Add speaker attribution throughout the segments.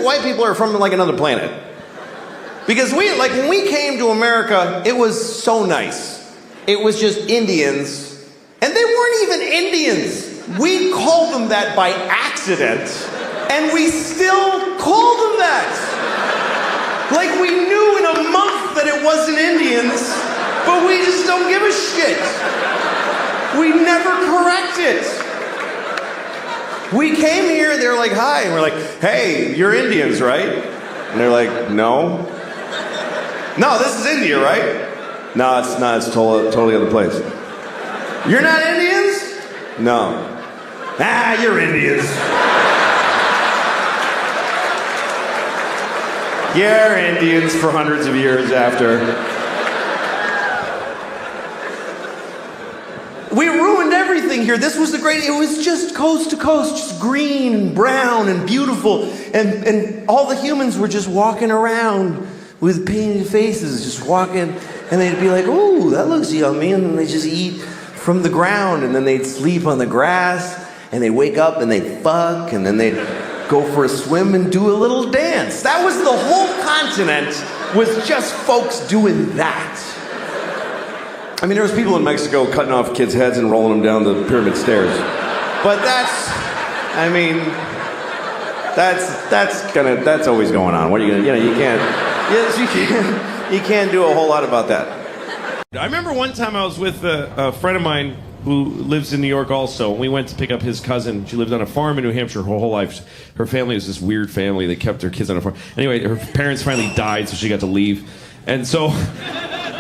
Speaker 1: that white people are from like another planet. Because when we came to America, it was so nice. It was just Indians, and they weren't even Indians. We called them that by accident, and we still call them that. Like we knew in a month that it wasn't Indians, but we just don't give a shit. We never correct it. We came here, they're like, hi, and we're like, hey, you're Indians, right? And they're like, no. No, this is India, right? No, it's not, it's totally other place. You're not Indians? No. Ah, you're Indians. You're Indians for hundreds of years after. We ruined everything here. This was it was just coast to coast, just green and brown and beautiful. And all the humans were just walking around with painted faces, just walking. And they'd be like, ooh, that looks yummy. And then they just eat from the ground. And then they'd sleep on the grass. And they'd wake up and they'd fuck. And then they'd go for a swim and do a little dance. That was the whole continent, was just folks doing that. I mean, there was people in Mexico cutting off kids' heads and rolling them down the pyramid stairs. But that's always going on. What are you gonna, you can't do a whole lot about that.
Speaker 2: I remember one time I was with a friend of mine who lives in New York also. We went to pick up his cousin. She lived on a farm in New Hampshire her whole life. Her family was this weird family. They kept their kids on a farm. Anyway, her parents finally died, so she got to leave. And so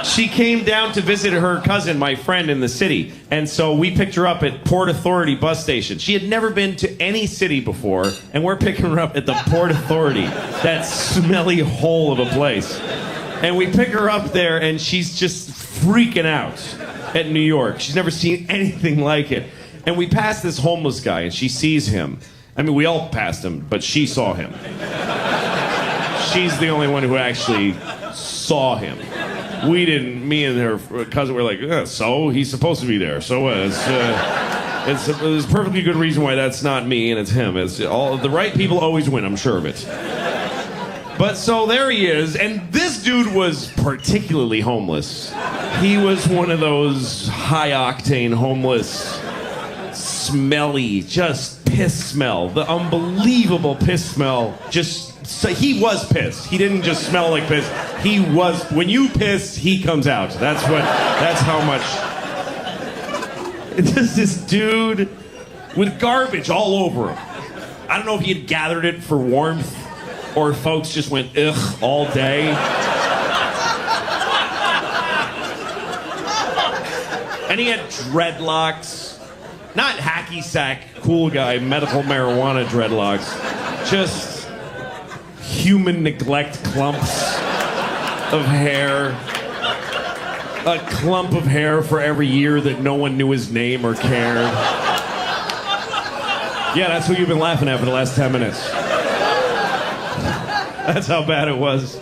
Speaker 2: she came down to visit her cousin, my friend, in the city. And so we picked her up at Port Authority bus station. She had never been to any city before, and we're picking her up at the Port Authority, that smelly hole of a place. And we pick her up there, and she's just freaking out at New York. She's never seen anything like it. And we pass this homeless guy, and she sees him. I mean, we all passed him, but she saw him. She's the only one who actually saw him. We didn't. Me and her cousin were like, so he's supposed to be there. So there's a perfectly good reason why that's not me and it's him. It's all the right people always win. I'm sure of it. But so there he is, and this dude was particularly homeless. He was one of those high-octane homeless, smelly, just piss smell. The unbelievable piss smell. So he was pissed. He didn't just smell like piss. He was. When you piss, he comes out. That's how much. It's just this dude with garbage all over him. I don't know if he had gathered it for warmth, or folks just went ugh all day. And he had dreadlocks. Not hacky sack, cool guy, medical marijuana dreadlocks. Just human neglect clumps of hair. A clump of hair for every year that no one knew his name or cared. Yeah, that's what you've been laughing at for the last 10 minutes. That's how bad it was.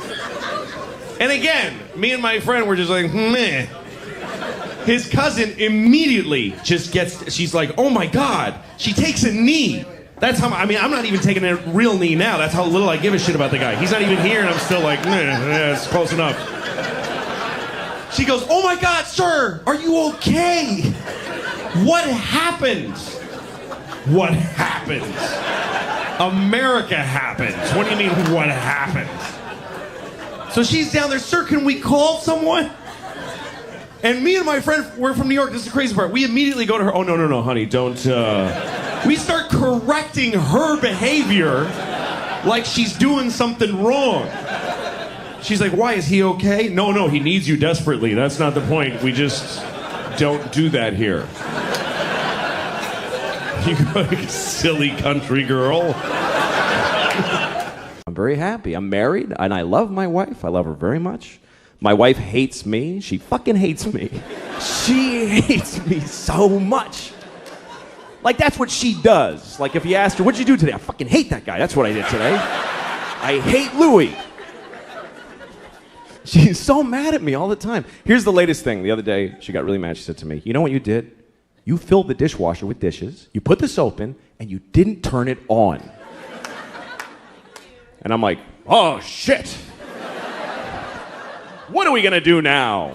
Speaker 2: And again, me and my friend were just like, meh. His cousin immediately just gets, she's like, oh my God, she takes a knee. That's how, I mean, I'm not even taking a real knee now. That's how little I give a shit about the guy. He's not even here and I'm still like, yeah, it's close enough. She goes, oh my God, sir, are you okay? What happened? What happened? America happened. What do you mean, what happened? So she's down there, sir, can we call someone? And me and my friend, we're from New York, this is the crazy part. We immediately go to her, oh, no, honey, don't, We start correcting her behavior like she's doing something wrong. She's like, why, is he okay? No, he needs you desperately. That's not the point. We just don't do that here. You go, silly country girl.
Speaker 1: I'm very happy. I'm married, and I love my wife. I love her very much. My wife hates me. She fucking hates me. She hates me so much. Like, that's what she does. Like, if you asked her, what'd you do today? I fucking hate that guy. That's what I did today. I hate Louis. She's so mad at me all the time. Here's the latest thing. The other day, she got really mad. She said to me, you know what you did? You filled the dishwasher with dishes, you put the soap in, and you didn't turn it on.
Speaker 2: And I'm like, oh, shit. What are we going to do now?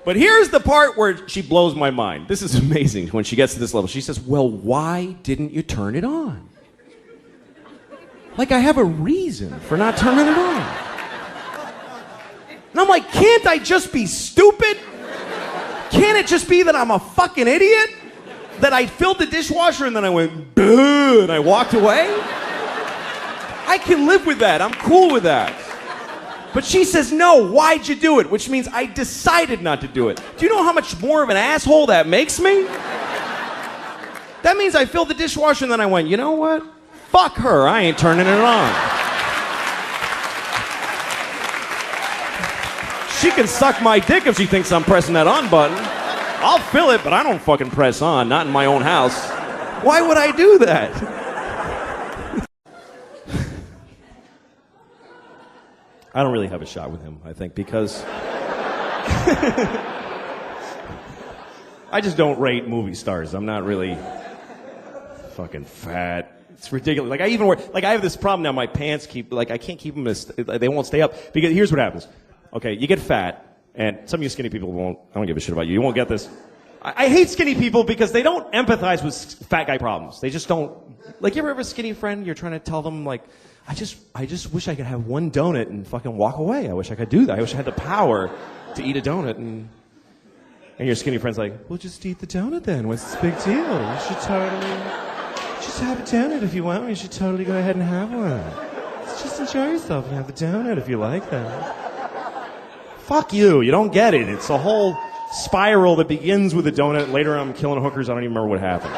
Speaker 2: But here's the part where she blows my mind. This is amazing when she gets to this level. She says, well, why didn't you turn it on? Like I have a reason for not turning it on. And I'm like, can't I just be stupid? Can't it just be that I'm a fucking idiot? That I filled the dishwasher and then I went, duh, and I walked away? I can live with that. I'm cool with that. But she says, no, why'd you do it? Which means I decided not to do it. Do you know how much more of an asshole that makes me? That means I filled the dishwasher and then I went, you know what? Fuck her, I ain't turning it on. She can suck my dick if she thinks I'm pressing that on button. I'll fill it, but I don't fucking press on, not in my own house. Why would I do that? I don't really have a shot with him, I think, because I just don't rate movie stars. I'm not really fucking fat. It's ridiculous. Like I even wear, like I have this problem now. My pants keep, like I can't keep them as, they won't stay up. Because here's what happens. Okay, you get fat, and some of you skinny people won't, I don't give a shit about you. You won't get this. I hate skinny people because they don't empathize with fat guy problems. They just don't, like you ever have a skinny friend, you're trying to tell them like, I just wish I could have one donut and fucking walk away. I wish I could do that. I wish I had the power to eat a donut and your skinny friend's like, well, just eat the donut then. What's the big deal? You should totally just have a donut if you want. You should totally go ahead and have one. Just enjoy yourself and have the donut if you like that. Fuck you. You don't get it. It's a whole spiral that begins with a donut. Later I'm killing hookers. I don't even remember what happened.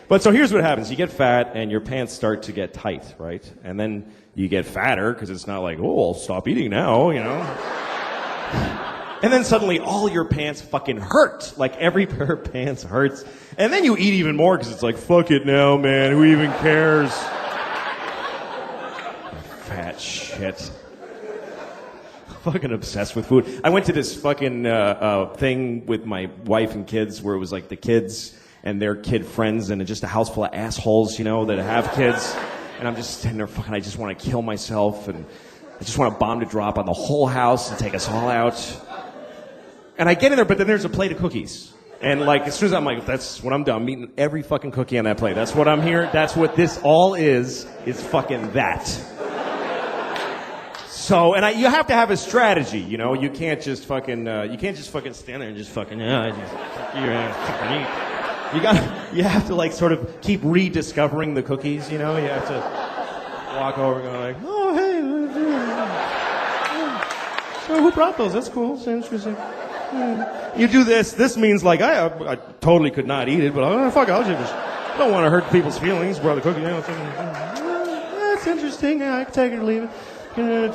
Speaker 2: But so here's what happens. You get fat and your pants start to get tight, right? And then you get fatter because it's not like, oh, I'll stop eating now, you know? And then suddenly all your pants fucking hurt. Like every pair of pants hurts. And then you eat even more because it's like, fuck it now, man. Who even cares? Fat shit. Fucking obsessed with food. I went to this fucking thing with my wife and kids where it was like the kids and their kid friends and just a house full of assholes, you know, that have kids. And I'm just sitting there fucking, I just want to kill myself and I just want a bomb to drop on the whole house and take us all out. And I get in there, but then there's a plate of cookies. And like, as soon as I'm like, that's what I'm done. I'm eating every fucking cookie on that plate. That's what I'm here. That's what this all is fucking that. So, and you have to have a strategy, you know? You can't just fucking stand there and just fucking, fucking eat. You have to like sort of keep rediscovering the cookies, you know? You have to walk over and go like, oh, hey, so who brought those? That's cool. That's interesting. You do this. This means like, I totally could not eat it, but fuck, I don't want to hurt people's feelings. Brought the cookie. That's interesting. Yeah, I can take it or leave it.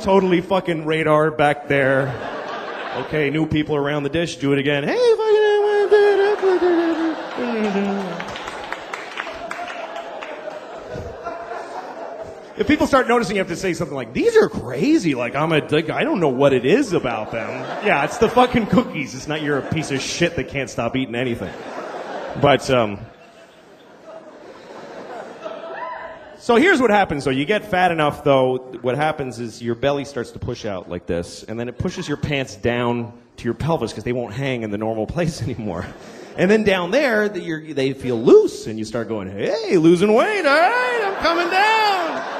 Speaker 2: Totally fucking radar back there. Okay, new people around the dish. Do it again. Hey, fucking. If people start noticing, you have to say something like, these are crazy. Like, I don't know what it is about them. Yeah, it's the fucking cookies. It's not you're a piece of shit that can't stop eating anything. But, so here's what happens. So you get fat enough, though, what happens is your belly starts to push out like this, and then it pushes your pants down to your pelvis because they won't hang in the normal place anymore. And then down there, they feel loose, and you start going, hey, losing weight, all right, I'm coming down.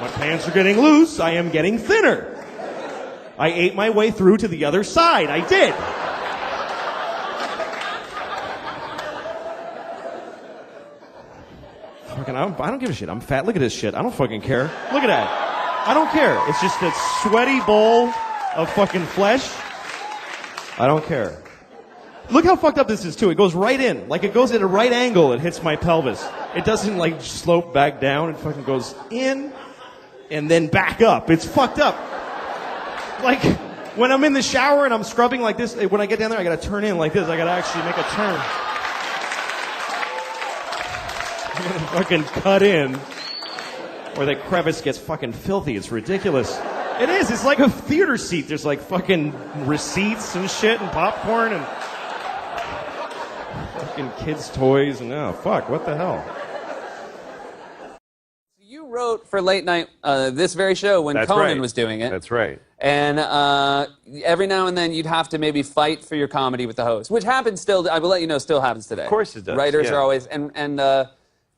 Speaker 2: My pants are getting loose, I am getting thinner. I ate my way through to the other side, I did. Fucking, I don't give a shit, I'm fat, look at this shit, I don't fucking care. Look at that, I don't care. It's just a sweaty bowl of fucking flesh. I don't care. Look how fucked up this is, too. It goes right in. Like, it goes at a right angle. It hits my pelvis. It doesn't, like, slope back down. It fucking goes in and then back up. It's fucked up. Like, when I'm in the shower and I'm scrubbing like this, when I get down there, I gotta turn in like this. I gotta actually make a turn. I'm gonna fucking cut in, or the crevice gets fucking filthy. It's ridiculous. It is. It's like a theater seat. There's like fucking receipts and shit and popcorn and fucking kids' toys and fuck, what the hell?
Speaker 3: You wrote for late night this very show when Conan was doing it.
Speaker 1: That's right.
Speaker 3: And every now and then you'd have to maybe fight for your comedy with the host, which happens still. I will let you know, still happens today.
Speaker 1: Of course it does.
Speaker 3: Writers are always and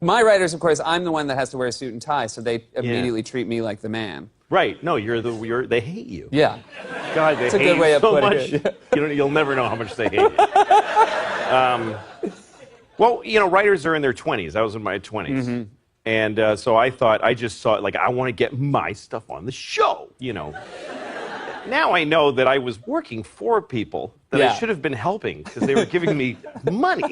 Speaker 3: my writers, of course, I'm the one that has to wear a suit and tie, so they immediately treat me like the man.
Speaker 1: Right. No, they hate you.
Speaker 3: Yeah.
Speaker 1: God, they
Speaker 3: That's a
Speaker 1: hate
Speaker 3: good way
Speaker 1: you
Speaker 3: of
Speaker 1: so
Speaker 3: putting
Speaker 1: much.
Speaker 3: it.
Speaker 1: You'll never know how much they hate you. Well, writers are in their 20s. I was in my 20s. Mm-hmm. And so I just saw it like, I want to get my stuff on the show, Now I know that I was working for people that I should have been helping because they were giving me money.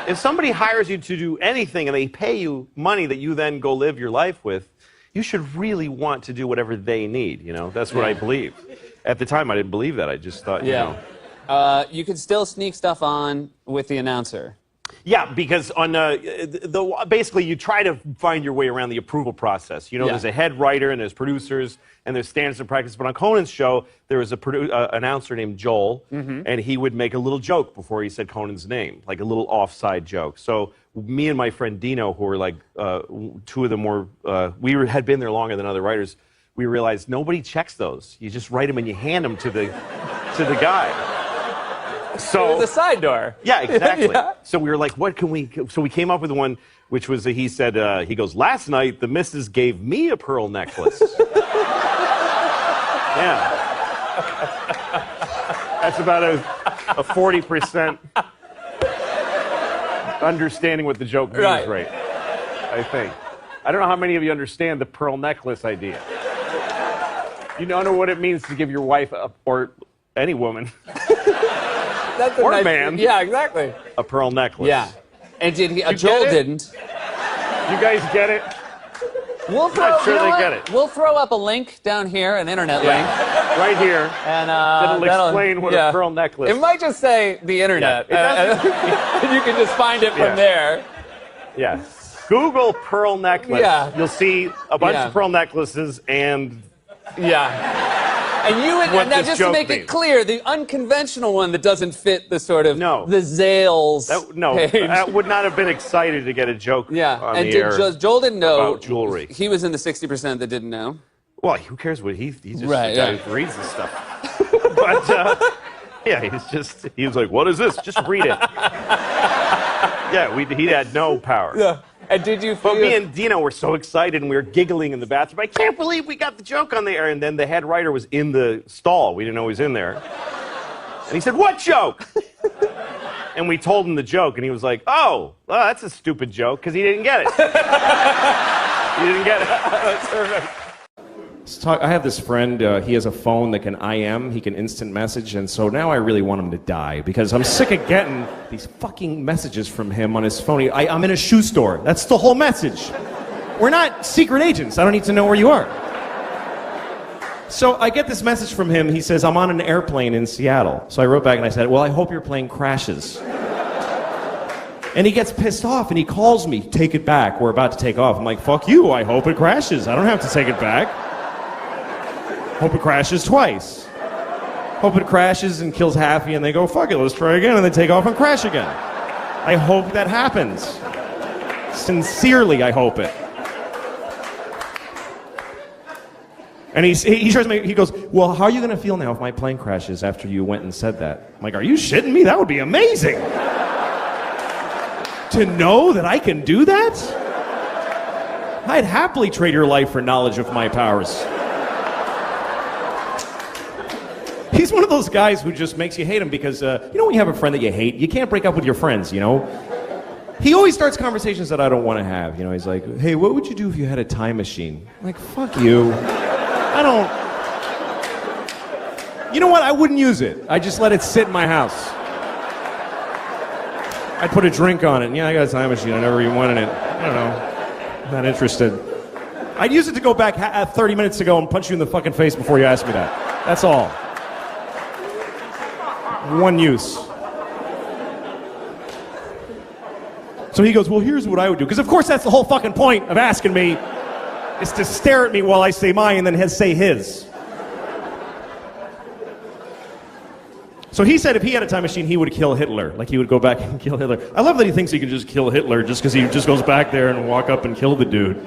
Speaker 1: If somebody hires you to do anything and they pay you money that you then go live your life with, you should really want to do whatever they need, That's what I believe. At the time, I didn't believe that. I just thought,
Speaker 3: you could still sneak stuff on with the announcer.
Speaker 1: Yeah, because on basically you try to find your way around the approval process. There's a head writer and there's producers and there's standards of practice. But on Conan's show, there was a announcer named Joel, and he would make a little joke before he said Conan's name, like a little offside joke. So me and my friend Dino, who were like two of the more, had been there longer than other writers, we realized nobody checks those. You just write them and you hand them to the guy. So
Speaker 3: the side door.
Speaker 1: Yeah, exactly. So we were like, what can we... So we came up with one, which was, he said, he goes, last night, the missus gave me a pearl necklace. Yeah. That's about a 40% understanding what the joke means, right? I think. I don't know how many of you understand the pearl necklace idea. You don't know what it means to give your wife, or any woman... or a man.
Speaker 3: Yeah, exactly.
Speaker 1: A pearl necklace.
Speaker 3: Yeah. And Joel didn't.
Speaker 1: You guys get it?
Speaker 3: We'll throw,
Speaker 1: not sure they get it.
Speaker 3: We'll throw up a link down here, an internet link.
Speaker 1: Right here.
Speaker 3: And
Speaker 1: that'll explain what a pearl necklace is.
Speaker 3: It might just say the internet. Yeah, you can just find it from there.
Speaker 1: Yeah. Google pearl necklace. Yeah. You'll see a bunch of pearl necklaces and...
Speaker 3: Yeah. And now just to make it clear, the unconventional one that doesn't fit the sort of the Zales page.
Speaker 1: That would not have been excited to get a joke on the air.
Speaker 3: Joel didn't know
Speaker 1: about jewelry.
Speaker 3: He was in the 60% that didn't know.
Speaker 1: Well, who cares what he's just the guy who reads this stuff. But he was like, what is this? Just read it. He had no power. Yeah.
Speaker 3: And did you feel...
Speaker 1: But me and Dino were so excited, and we were giggling in the bathroom. I can't believe we got the joke on the air. And then the head writer was in the stall. We didn't know he was in there. And he said, what joke? And we told him the joke, and he was like, oh, well, that's a stupid joke, because he didn't get it. He didn't get it. That's perfect.
Speaker 2: I have this friend, he has a phone that can IM, he can instant message, and so now I really want him to die, because I'm sick of getting these fucking messages from him on his phone. I'm in a shoe store. That's the whole message. We're not secret agents. I don't need to know where you are. So I get this message from him. He says, I'm on an airplane in Seattle. So I wrote back and I said, well, I hope your plane crashes. And he gets pissed off and he calls me, take it back. We're about to take off. I'm like, fuck you. I hope it crashes. I don't have to take it back. Hope it crashes twice. Hope it crashes and kills Happy and they go, fuck it, let's try again, and they take off and crash again. I hope that happens. Sincerely, I hope it. And he tries to make, he goes, well, how are you going to feel now if my plane crashes after you went and said that? I'm like, are you shitting me? That would be amazing. To know that I can do that? I'd happily trade your life for knowledge of my powers. He's one of those guys who just makes you hate him because, when you have a friend that you hate, you can't break up with your friends, He always starts conversations that I don't want to have. He's like, hey, what would you do if you had a time machine? I'm like, fuck you. I don't... You know what? I wouldn't use it. I just let it sit in my house. I'd put a drink on it. And I got a time machine. I never even wanted it. I don't know. I'm not interested. I'd use it to go back 30 minutes ago and punch you in the fucking face before you asked me that. That's all. One use. So he goes, well, here's what I would do. Because, of course, that's the whole fucking point of asking me.
Speaker 4: is to stare at me while I say mine and then say his. So he said if he had a time machine, he would kill Hitler. Like, he would go back and kill Hitler. I love that he thinks he can just kill Hitler just because he just goes back there and walk up and kill the dude.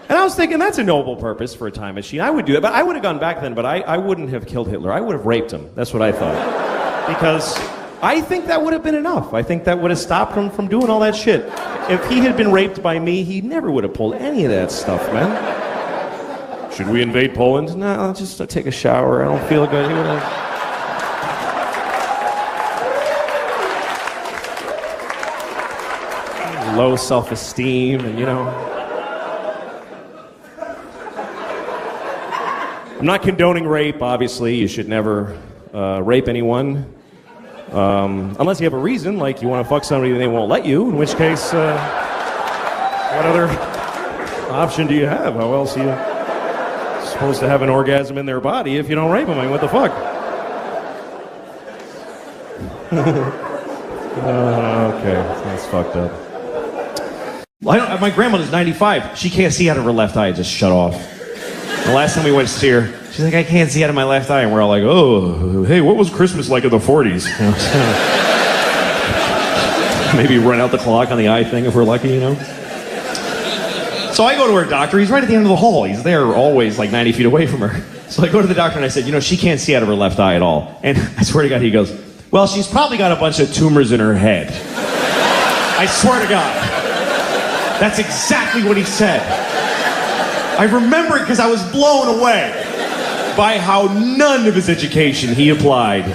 Speaker 4: And I was thinking, that's a noble purpose for a time machine. I would do that, but I would have gone back then, but I wouldn't have killed Hitler. I would have raped him. That's what I thought. Because I think that would have been enough. I think that would have stopped him from doing all that shit. If he had been raped by me, he never would have pulled any of that stuff, man. Should we invade Poland? No, I'll just take a shower. I don't feel good. He would have... Low self-esteem, and you know. I'm not condoning rape, obviously. You should never rape anyone. Unless you have a reason, like you want to fuck somebody and they won't let you, in which case, what other option do you have? How else are you supposed to have an orgasm in their body if you don't rape them? I mean, what the fuck? Okay, that's fucked up.
Speaker 2: My grandmother's 95. She can't see out of her left eye. It just shut off. The last time we went to see her, she's like, I can't see out of my left eye. And we're all like, oh, hey, what was Christmas like in the 40s? Maybe run out the clock on the eye thing if we're lucky, you know? So I go to her doctor. He's right at the end of the hall. He's there always like 90 feet away from her. So I go to the doctor and I said, you know, she can't see out of her left eye at all. And I swear to God, he goes, well, she's probably got a bunch of tumors in her head. I swear to God. That's exactly what he said. I remember it because I was blown away by how none of his education he applied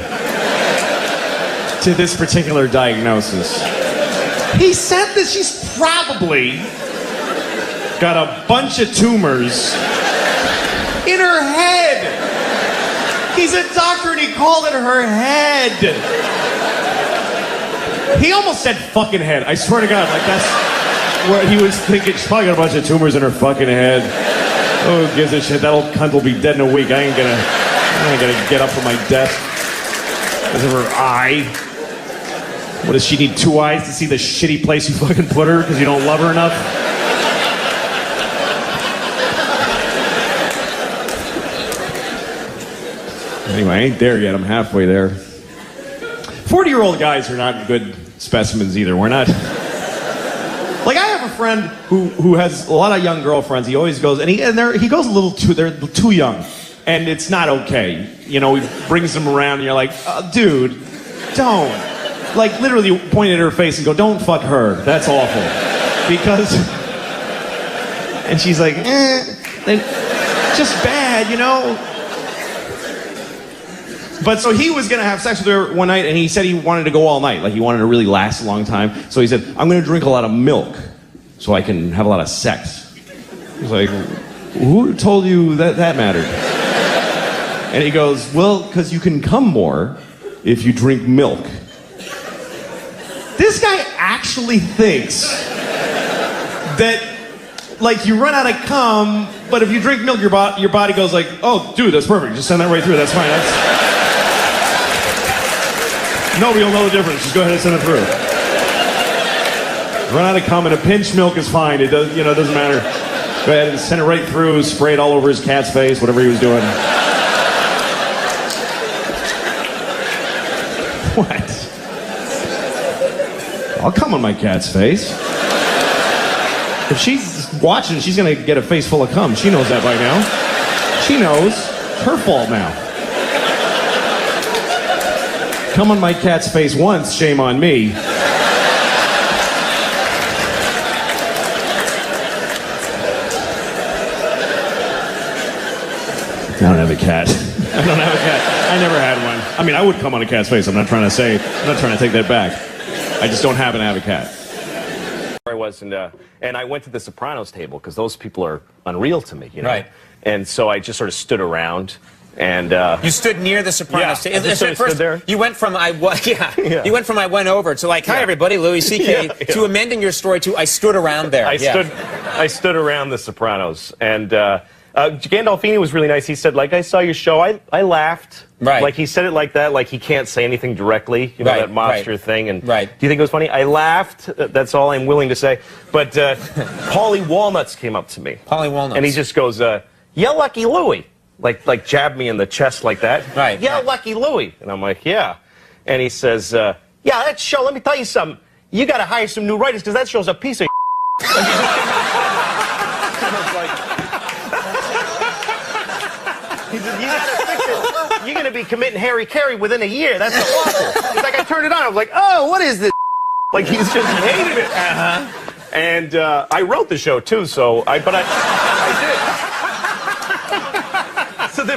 Speaker 2: to this particular diagnosis. He said that she's probably got a bunch of tumors in her head. He's a doctor and he called it her head. He almost said fucking head. I swear to God, like that's what he was thinking. She's probably got a bunch of tumors in her fucking head. Oh, who gives a shit? That old cunt will be dead in a week. I ain't gonna get up from my desk because of her eye. What, does she need 2 eyes to see the shitty place you fucking put her because you don't love her enough? Anyway, I ain't there yet. I'm halfway there. 40-year-old guys are not good specimens either. We're not... Like, I have a friend who has a lot of young girlfriends. He always goes, and he goes a little too, they're too young. And it's not okay. You know, he brings them around and you're like, dude, don't. Like, literally point at her face and go, don't fuck her. That's awful. Because, and she's like, just bad, you know? But so he was gonna have sex with her one night and he said he wanted to go all night. Like, he wanted to really last a long time. So he said, I'm gonna drink a lot of milk so I can have a lot of sex. I was like, who told you that mattered? And he goes, well, because you can come more if you drink milk. This guy actually thinks that, like, you run out of cum, but if you drink milk, your body goes like, oh, dude, that's perfect. Just send that right through. That's fine. Nobody will know the difference. Just go ahead and send it through. Run out of cum and a pinch milk is fine. It does, you know, it doesn't matter. Go ahead and send it right through. Spray it all over his cat's face. Whatever he was doing. What? I'll come on my cat's face. If she's watching, she's gonna get a face full of cum. She knows that by now. She knows. It's her fault now. Come on my cat's face once, shame on me. I don't have a cat. I don't have a cat. I never had one. I mean, I would come on a cat's face. I'm not trying to take that back. I just don't happen to have a cat.
Speaker 1: I was, and I went to the Sopranos table because those people are unreal to me, you know?
Speaker 3: Right.
Speaker 1: And so I just sort of stood around. And
Speaker 3: you stood near the Sopranos.
Speaker 1: Yeah, I stood there.
Speaker 3: You went from You went from I went over to like, hi everybody, Louis C.K. to amending your story to I stood around there.
Speaker 1: I stood around the Sopranos, and
Speaker 5: Gandolfini was really nice. He said, like, I saw your show. I laughed.
Speaker 3: Right.
Speaker 5: Like, he said it like that, like he can't say anything directly. You know, that mobster thing. And
Speaker 3: right.
Speaker 5: Do you think it was funny? I laughed. That's all I'm willing to say. But Paulie Walnuts came up to me.
Speaker 3: Paulie Walnuts.
Speaker 5: And he just goes, yeah, Lucky Louie. Like jabbed me in the chest like that.
Speaker 3: Right.
Speaker 5: Yeah, Lucky Louie. And I'm like, yeah. And he says, yeah, that show, let me tell you something. You got to hire some new writers because that show's a piece of He said, you gotta fix it. You're gonna be committing Harry Carey within a year. That's awful. He's like, I turned it on. I was like, oh, what is this? Like, he's just hated it. And I wrote the show too, so I did.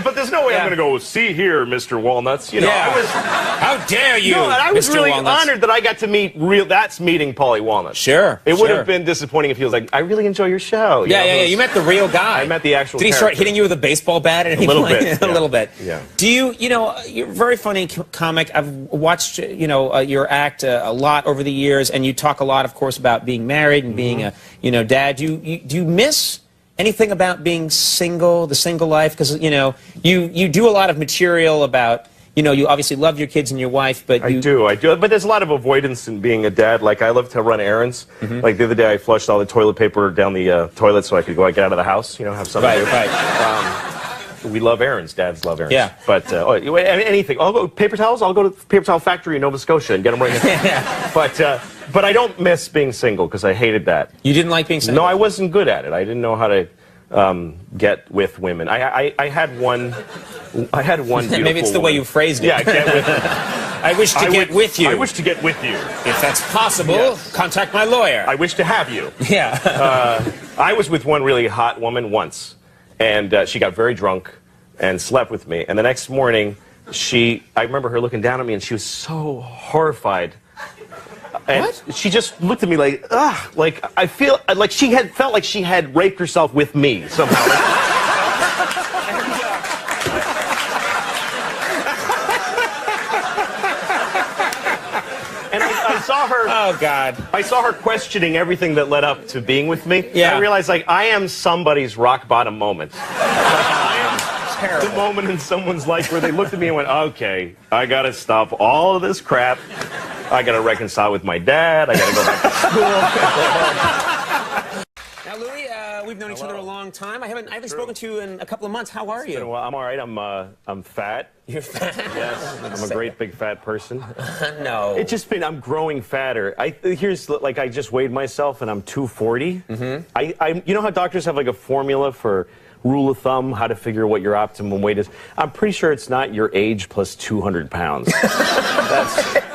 Speaker 5: But there's no way I'm going to go, see here, Mr. Walnuts. You know,
Speaker 3: how dare you,
Speaker 5: no, and I was
Speaker 3: Mr.
Speaker 5: really
Speaker 3: Walnuts.
Speaker 5: honored that I got to meet that's meeting Paulie Walnuts.
Speaker 3: Sure.
Speaker 5: It would have been disappointing if he was like, I really enjoy your show.
Speaker 3: Yeah. You met the real guy.
Speaker 5: I met the actual
Speaker 3: Did he start hitting you with a baseball bat at any
Speaker 5: point?
Speaker 3: A little bit.
Speaker 5: Yeah.
Speaker 3: Do you know, you're a very funny comic. I've watched, your act a lot over the years, and you talk a lot, of course, about being married and being a, dad. Do you miss anything about being single, the single life? Because, you do a lot of material about, you obviously love your kids and your wife, but
Speaker 5: I do. But there's a lot of avoidance in being a dad. Like, I love to run errands. Like, the other day, I flushed all the toilet paper down the toilet so I could get out of the house, have something to do. Right. We love errands. Dads love errands. Yeah. But anything. I'll go paper towels. I'll go to the paper towel factory in Nova Scotia and get them right now. But I don't miss being single because I hated that.
Speaker 3: You didn't like being single?
Speaker 5: No, I wasn't good at it. I didn't know how to get with women. I had one beautiful
Speaker 3: Maybe it's the way you phrased it.
Speaker 5: Yeah, get with
Speaker 3: I wish to get with you.
Speaker 5: I wish to get with you.
Speaker 3: If that's possible, contact my lawyer.
Speaker 5: I wish to have you.
Speaker 3: Yeah.
Speaker 5: I was with one really hot woman once, and she got very drunk and slept with me. And the next morning, I remember her looking down at me, and she was so horrified. And what? She just looked at me like, ugh, like I feel like she felt like she had raped herself with me somehow. And I saw her. Oh God! I saw her questioning everything that led up to being with me. Yeah. And I realized, like, I am somebody's rock bottom moment. The moment in someone's life where they looked at me and went, okay, I gotta stop all of this crap. I gotta reconcile with my dad. I gotta go back to school.
Speaker 3: Now, Louis, we've known each other a long time. I haven't spoken to you in a couple of months. How are you?
Speaker 5: I'm all right. I'm fat.
Speaker 3: You're fat?
Speaker 5: Yes. I'm a great big fat person.
Speaker 3: No.
Speaker 5: It's just been, I'm growing fatter. I just weighed myself and I'm 240. Mm-hmm. You know how doctors have like a formula for rule of thumb, how to figure what your optimum weight is? I'm pretty sure it's not your age plus 200 pounds.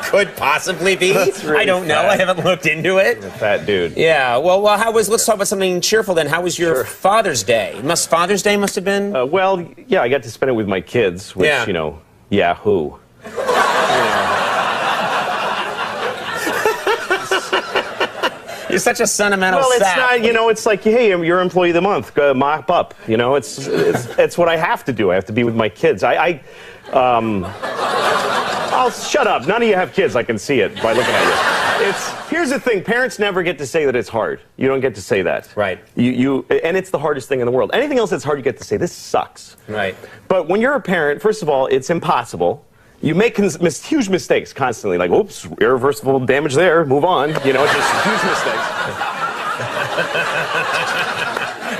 Speaker 3: Could possibly be.
Speaker 5: Really
Speaker 3: I don't know. I haven't looked into it.
Speaker 5: You're a fat dude.
Speaker 3: Yeah. Well, let's talk about something cheerful then. How was your Father's Day? Father's Day must have been?
Speaker 5: Well, yeah, I got to spend it with my kids, which, Yahoo.
Speaker 3: You're such a sentimental sap.
Speaker 5: Well, it's not, it's like, hey, you're Employee of the Month, mop up. It's what I have to do. I have to be with my kids. Oh, shut up. None of you have kids. I can see it by looking at you. Here's the thing. Parents never get to say that it's hard. You don't get to say that.
Speaker 3: Right.
Speaker 5: And it's the hardest thing in the world. Anything else that's hard, you get to say, this sucks.
Speaker 3: Right.
Speaker 5: But when you're a parent, first of all, it's impossible. You make huge mistakes constantly. Like, oops, irreversible damage there. Move on. It's just huge mistakes.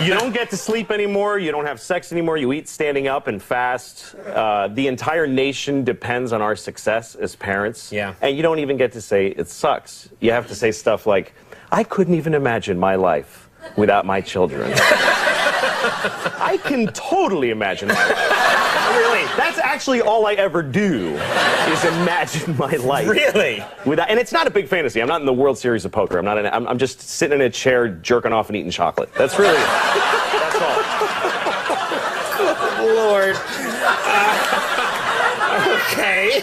Speaker 5: You don't get to sleep anymore. You don't have sex anymore. You eat standing up and fast. The entire nation depends on our success as parents.
Speaker 3: Yeah.
Speaker 5: And you don't even get to say it sucks. You have to say stuff like, I couldn't even imagine my life without my children. I can totally imagine my life. Really? That's actually all I ever do, is imagine my life.
Speaker 3: Really?
Speaker 5: And it's not a big fantasy. I'm not in the World Series of Poker. I'm just sitting in a chair, jerking off and eating chocolate. That's really it. That's all.
Speaker 3: Lord. Okay.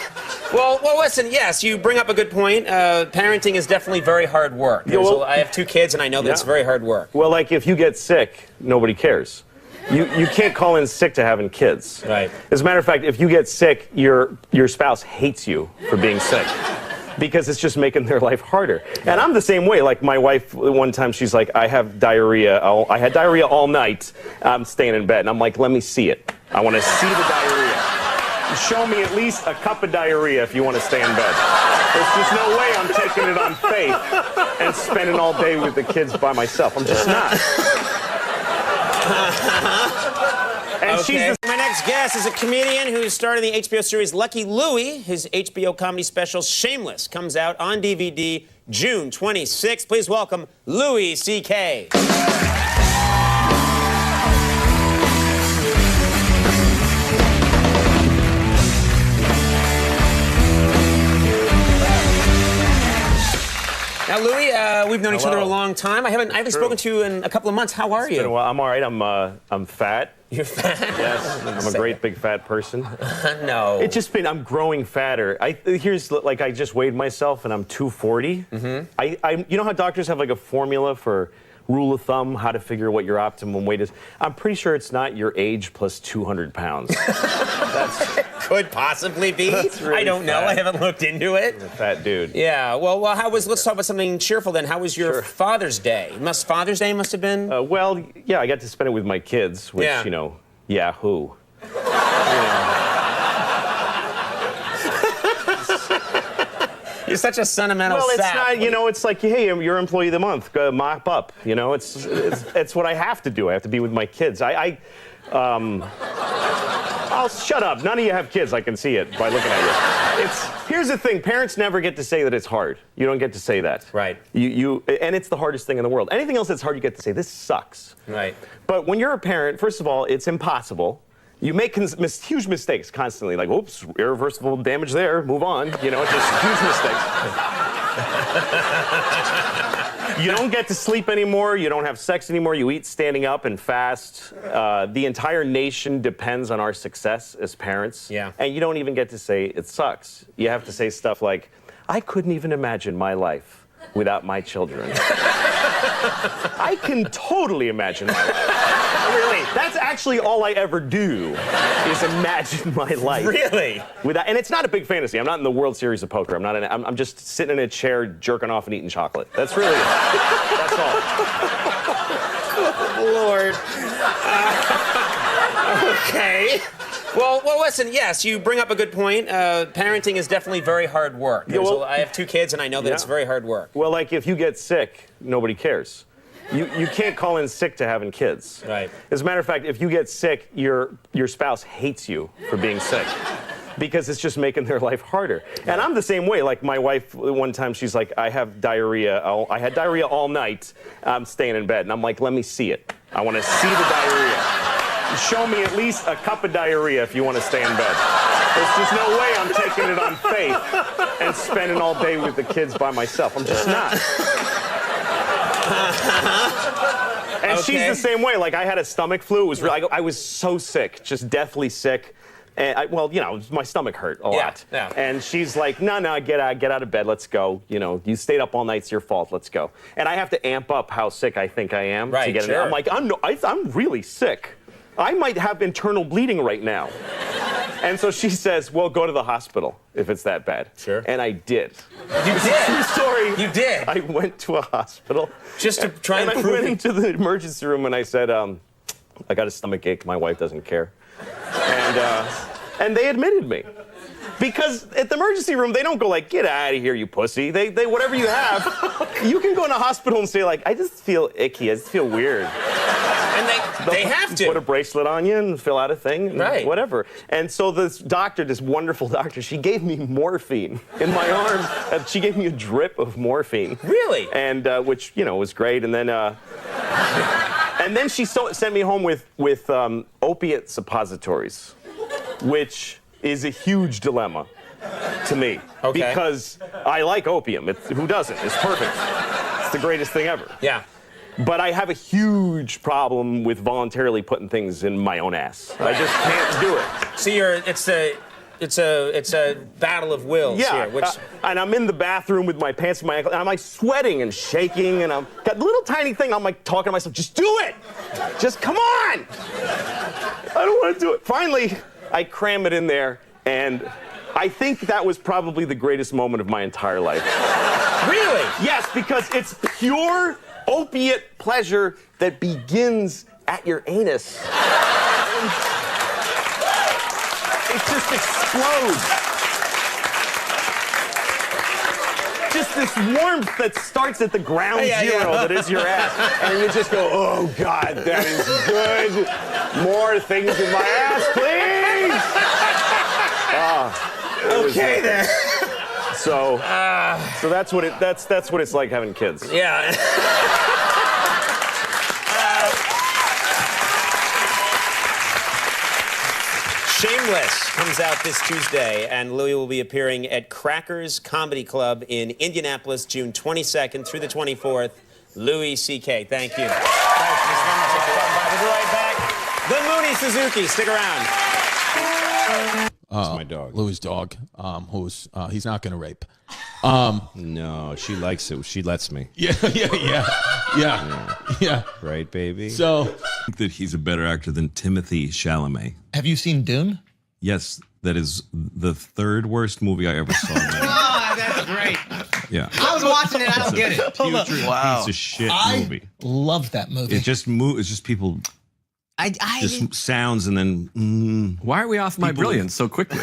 Speaker 3: Well, listen, yes, you bring up a good point. Parenting is definitely very hard work. I have 2 kids, and I know that it's very hard work.
Speaker 5: Well, like, if you get sick, nobody cares. You can't call in sick to having kids.
Speaker 3: Right.
Speaker 5: As a matter of fact, if you get sick, your spouse hates you for being sick. because it's just making their life harder. And I'm the same way. Like my wife, one time she's like, I had diarrhea all night. I'm staying in bed. And I'm like, let me see it. I want to see the diarrhea. Show me at least a cup of diarrhea if you want to stay in bed. There's just no way I'm taking it on faith and spending all day with the kids by myself. I'm just not. And
Speaker 3: Okay. My next guest is a comedian who starred in the HBO series Lucky Louie. His HBO comedy special Shameless comes out on DVD June 26th. Please welcome Louis C.K. Now, Louis, we've known each other a long time. I haven't spoken to you in a couple of months. How are you?
Speaker 5: I'm all right. I'm fat.
Speaker 3: You're fat?
Speaker 5: Yes, I'm a great big fat person.
Speaker 3: No.
Speaker 5: I'm growing fatter. I just weighed myself and I'm 240. Mm-hmm. You know how doctors have like a formula for rule of thumb, how to figure what your optimum weight is? I'm pretty sure it's not your age plus 200 pounds.
Speaker 3: Could possibly be.
Speaker 5: Really
Speaker 3: I don't know. I haven't looked into it.
Speaker 5: I'm a fat dude.
Speaker 3: Yeah. Well, let's talk about something cheerful then. How was your Father's Day? Father's Day must have been?
Speaker 5: Well, yeah, I got to spend it with my kids, which, Yahoo.
Speaker 3: You're such a sentimental
Speaker 5: sap.
Speaker 3: Well,
Speaker 5: it's not, it's like, hey, you're Employee of the Month, mop up. It's what I have to do. I have to be with my kids. I'll shut up. None of you have kids. I can see it by looking at you. Here's the thing. Parents never get to say that it's hard. You don't get to say that.
Speaker 3: Right.
Speaker 5: And it's the hardest thing in the world. Anything else that's hard, you get to say, this sucks.
Speaker 3: Right.
Speaker 5: But when you're a parent, first of all, it's impossible. You make huge mistakes constantly, like, oops, irreversible damage there, move on. It's just huge mistakes. You don't get to sleep anymore, you don't have sex anymore, you eat standing up and fast. The entire nation depends on our success as parents.
Speaker 3: Yeah.
Speaker 5: And you don't even get to say, it sucks. You have to say stuff like, I couldn't even imagine my life without my children. I can totally imagine my life. Really? That's actually all I ever do, is imagine my life.
Speaker 3: Really?
Speaker 5: And it's not a big fantasy. I'm not in the World Series of Poker. I'm just sitting in a chair, jerking off and eating chocolate. That's really it. That's all.
Speaker 3: Lord. Okay. Well, listen, yes, you bring up a good point. Parenting is definitely very hard work. I have 2 kids, and I know that it's very hard work.
Speaker 5: Well, like, if you get sick, nobody cares. You can't call in sick to having kids.
Speaker 3: Right.
Speaker 5: As a matter of fact, if you get sick, your spouse hates you for being sick. Because it's just making their life harder. And I'm the same way. Like my wife, one time she's like, I had diarrhea all night. I'm staying in bed. And I'm like, let me see it. I want to see the diarrhea. Show me at least a cup of diarrhea if you want to stay in bed. There's just no way I'm taking it on faith and spending all day with the kids by myself. I'm just not. And she's the same way. Like, I had a stomach flu. It was I was so sick, just deathly sick. And my stomach hurt a lot.
Speaker 3: Yeah.
Speaker 5: And she's like, no, get out of bed. Let's go. You stayed up all night. It's your fault. Let's go. And I have to amp up how sick I think I am to get in. I'm like, I'm really sick. I might have internal bleeding right now. And so she says, well, go to the hospital if it's that bad.
Speaker 3: Sure.
Speaker 5: And I did.
Speaker 3: You did?
Speaker 5: True story.
Speaker 3: You did?
Speaker 5: I went to a hospital.
Speaker 3: Just to try and prove
Speaker 5: I went into the emergency room and I said, I got a stomach ache. My wife doesn't care. And they admitted me. Because at the emergency room, they don't go like, get out of here, you pussy. They whatever you have, you can go in a hospital and say like, I just feel icky. I just feel weird.
Speaker 3: And they have to.
Speaker 5: Put a bracelet on you and fill out a thing, and whatever. And so this doctor, this wonderful doctor, she gave me morphine in my arm. She gave me a drip of morphine.
Speaker 3: Really?
Speaker 5: And which was great. And then she sent me home with opiate suppositories, which is a huge dilemma to me.
Speaker 3: Okay.
Speaker 5: Because I like opium. Who doesn't? It's perfect. It's the greatest thing ever.
Speaker 3: Yeah.
Speaker 5: But I have a huge problem with voluntarily putting things in my own ass. I just can't do it.
Speaker 3: So it's a battle of wills here.
Speaker 5: And I'm in the bathroom with my pants in my ankle, and I'm like sweating and shaking, and I'm got a little tiny thing. I'm like talking to myself, just do it, just come on. I don't want to do it. Finally, I cram it in there, and I think that was probably the greatest moment of my entire life.
Speaker 3: Really?
Speaker 5: Yes, because it's pure opiate pleasure that begins at your anus. It just explodes. Just this warmth that starts at the ground zero that is your ass. And you just go, oh, God, that is good. More things in my ass, please.
Speaker 3: Okay, then.
Speaker 5: So that's what it's like having kids.
Speaker 3: Yeah. Shameless comes out this Tuesday, and Louis will be appearing at Crackers Comedy Club in Indianapolis, June 22nd through the 24th. Louis C.K. Thank you. We'll be right back. The Mooney Suzuki. Stick around.
Speaker 2: That's my dog.
Speaker 6: Louis' dog, who's he's not going to rape.
Speaker 2: No, she likes it. She lets me.
Speaker 6: Yeah.
Speaker 2: Right, baby?
Speaker 6: So,
Speaker 7: I think that he's a better actor than Timothy Chalamet.
Speaker 8: Have you seen Dune?
Speaker 7: Yes, that is the third worst movie I ever saw.
Speaker 8: Oh, that's great.
Speaker 7: Yeah.
Speaker 8: I was watching it. I don't get it. Hold up.
Speaker 7: Piece of shit movie.
Speaker 8: Love that movie.
Speaker 7: It's just people. Just sounds and then.
Speaker 9: Why are we off my brilliance so quickly?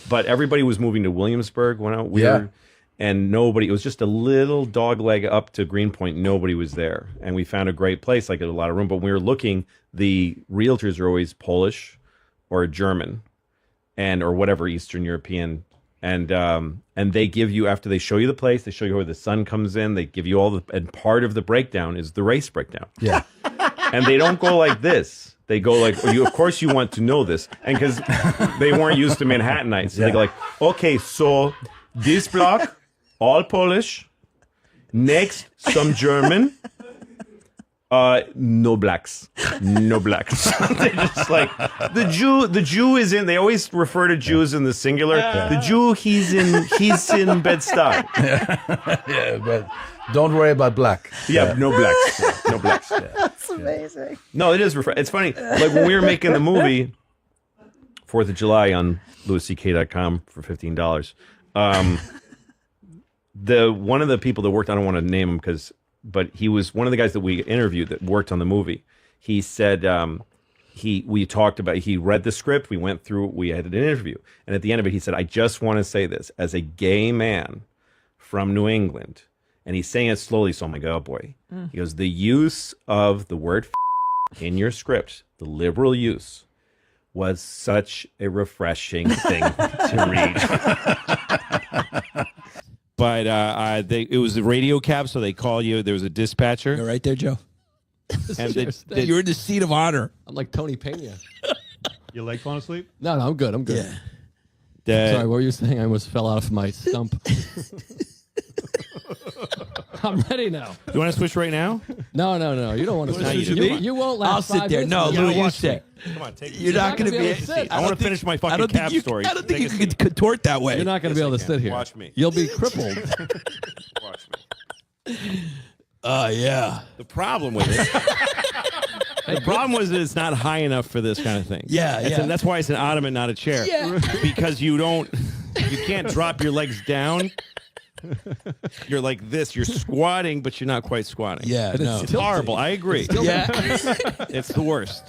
Speaker 2: But everybody was moving to Williamsburg when we were, and nobody. It was just a little dog leg up to Greenpoint. Nobody was there, and we found a great place, like a lot of room. But when we were looking, the realtors are always Polish or German, or whatever Eastern European, and they give you, after they show you the place, they show you where the sun comes in. They give you all the, and part of the breakdown is the race breakdown.
Speaker 6: yeah.
Speaker 2: And they don't go like this. They go like, well, of course you want to know this. And because they weren't used to Manhattanites. So they go like, okay, so this block, all Polish. Next, some German. No blacks. No blacks. They're just like, the Jew is in, they always refer to Jews in the singular. The Jew, he's in Bed-Stuy.
Speaker 6: Yeah, but don't worry about black.
Speaker 2: Yeah, no blacks. No blacks.
Speaker 10: That's amazing.
Speaker 2: No, it is. It's funny. Like when we were making the movie, 4th of July on louisck.com for $15. One of the people that worked, I don't want to name him but he was one of the guys that we interviewed that worked on the movie. He said we talked about, he read the script, we went through, we had an interview, and at the end of it, he said, I just want to say this as a gay man from New England. And he's saying it slowly, so I'm like, oh boy. He goes, the use of the word in your script, the liberal use, was such a refreshing thing to read. But it was the radio cab, so they call you. There was a dispatcher.
Speaker 6: You're right there, Joe.
Speaker 2: And
Speaker 6: You're in the seat of honor.
Speaker 9: I'm like Tony Pena.
Speaker 2: You like falling asleep?
Speaker 9: No, I'm good. I'm good.
Speaker 2: Yeah.
Speaker 9: Sorry, what were you saying? I almost fell off my stump. I'm ready now.
Speaker 2: You want to switch right now?
Speaker 9: No. You don't want to switch. You won't last
Speaker 6: I'll sit
Speaker 9: 5
Speaker 6: there.
Speaker 9: minutes.
Speaker 6: No,
Speaker 9: You
Speaker 6: Louis,
Speaker 9: gotta
Speaker 6: you
Speaker 9: watch
Speaker 6: sit.
Speaker 2: Come on, take
Speaker 6: You're not going to be
Speaker 9: able to sit.
Speaker 2: I want to finish my fucking cab story.
Speaker 6: I don't think you
Speaker 2: Take a
Speaker 6: can
Speaker 2: seat.
Speaker 6: contort that way.
Speaker 9: You're not going to be able to sit here.
Speaker 2: Watch me.
Speaker 9: You'll be crippled.
Speaker 2: Watch me.
Speaker 6: Yeah.
Speaker 2: The problem with it. The problem was that it's not high enough for this kind of thing. That's why it's an ottoman, not a chair. Yeah. Because you can't drop your legs down. You're like this. You're squatting, but you're not quite squatting.
Speaker 6: Yeah, no.
Speaker 2: It's horrible. I agree.
Speaker 6: Yeah.
Speaker 2: It's the worst.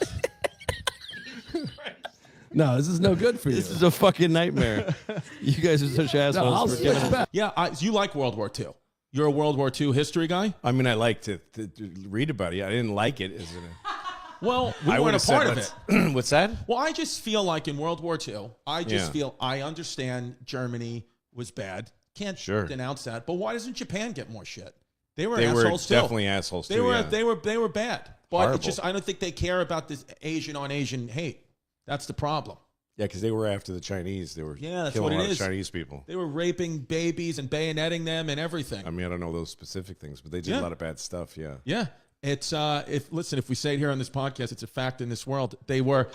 Speaker 9: No, this is no good for you.
Speaker 2: This is a fucking nightmare. You guys are such assholes.
Speaker 9: I'll
Speaker 2: for
Speaker 9: switch
Speaker 2: giving
Speaker 9: back.
Speaker 6: Yeah, you like World War II. You're a World War II history guy?
Speaker 2: I mean, I like to read about it. I didn't like it.
Speaker 6: Well, we weren't a part of it.
Speaker 2: What's that?
Speaker 6: Well, I just feel like in World War II, I understand Germany was bad. Can't denounce that. But why doesn't Japan get more shit? They were assholes too.
Speaker 2: Definitely assholes too.
Speaker 6: They were bad. But
Speaker 2: Horrible.
Speaker 6: it's just I don't think they care about this Asian on Asian hate. That's the problem.
Speaker 2: Yeah, because they were after the Chinese. They were
Speaker 6: that's
Speaker 2: killing
Speaker 6: what
Speaker 2: a lot
Speaker 6: it is.
Speaker 2: of Chinese people.
Speaker 6: They were raping babies and bayoneting them and everything.
Speaker 2: I mean, I don't know those specific things, but they did a lot of bad stuff. Yeah.
Speaker 6: Yeah. It's if we say it here on this podcast, it's a fact in this world. They were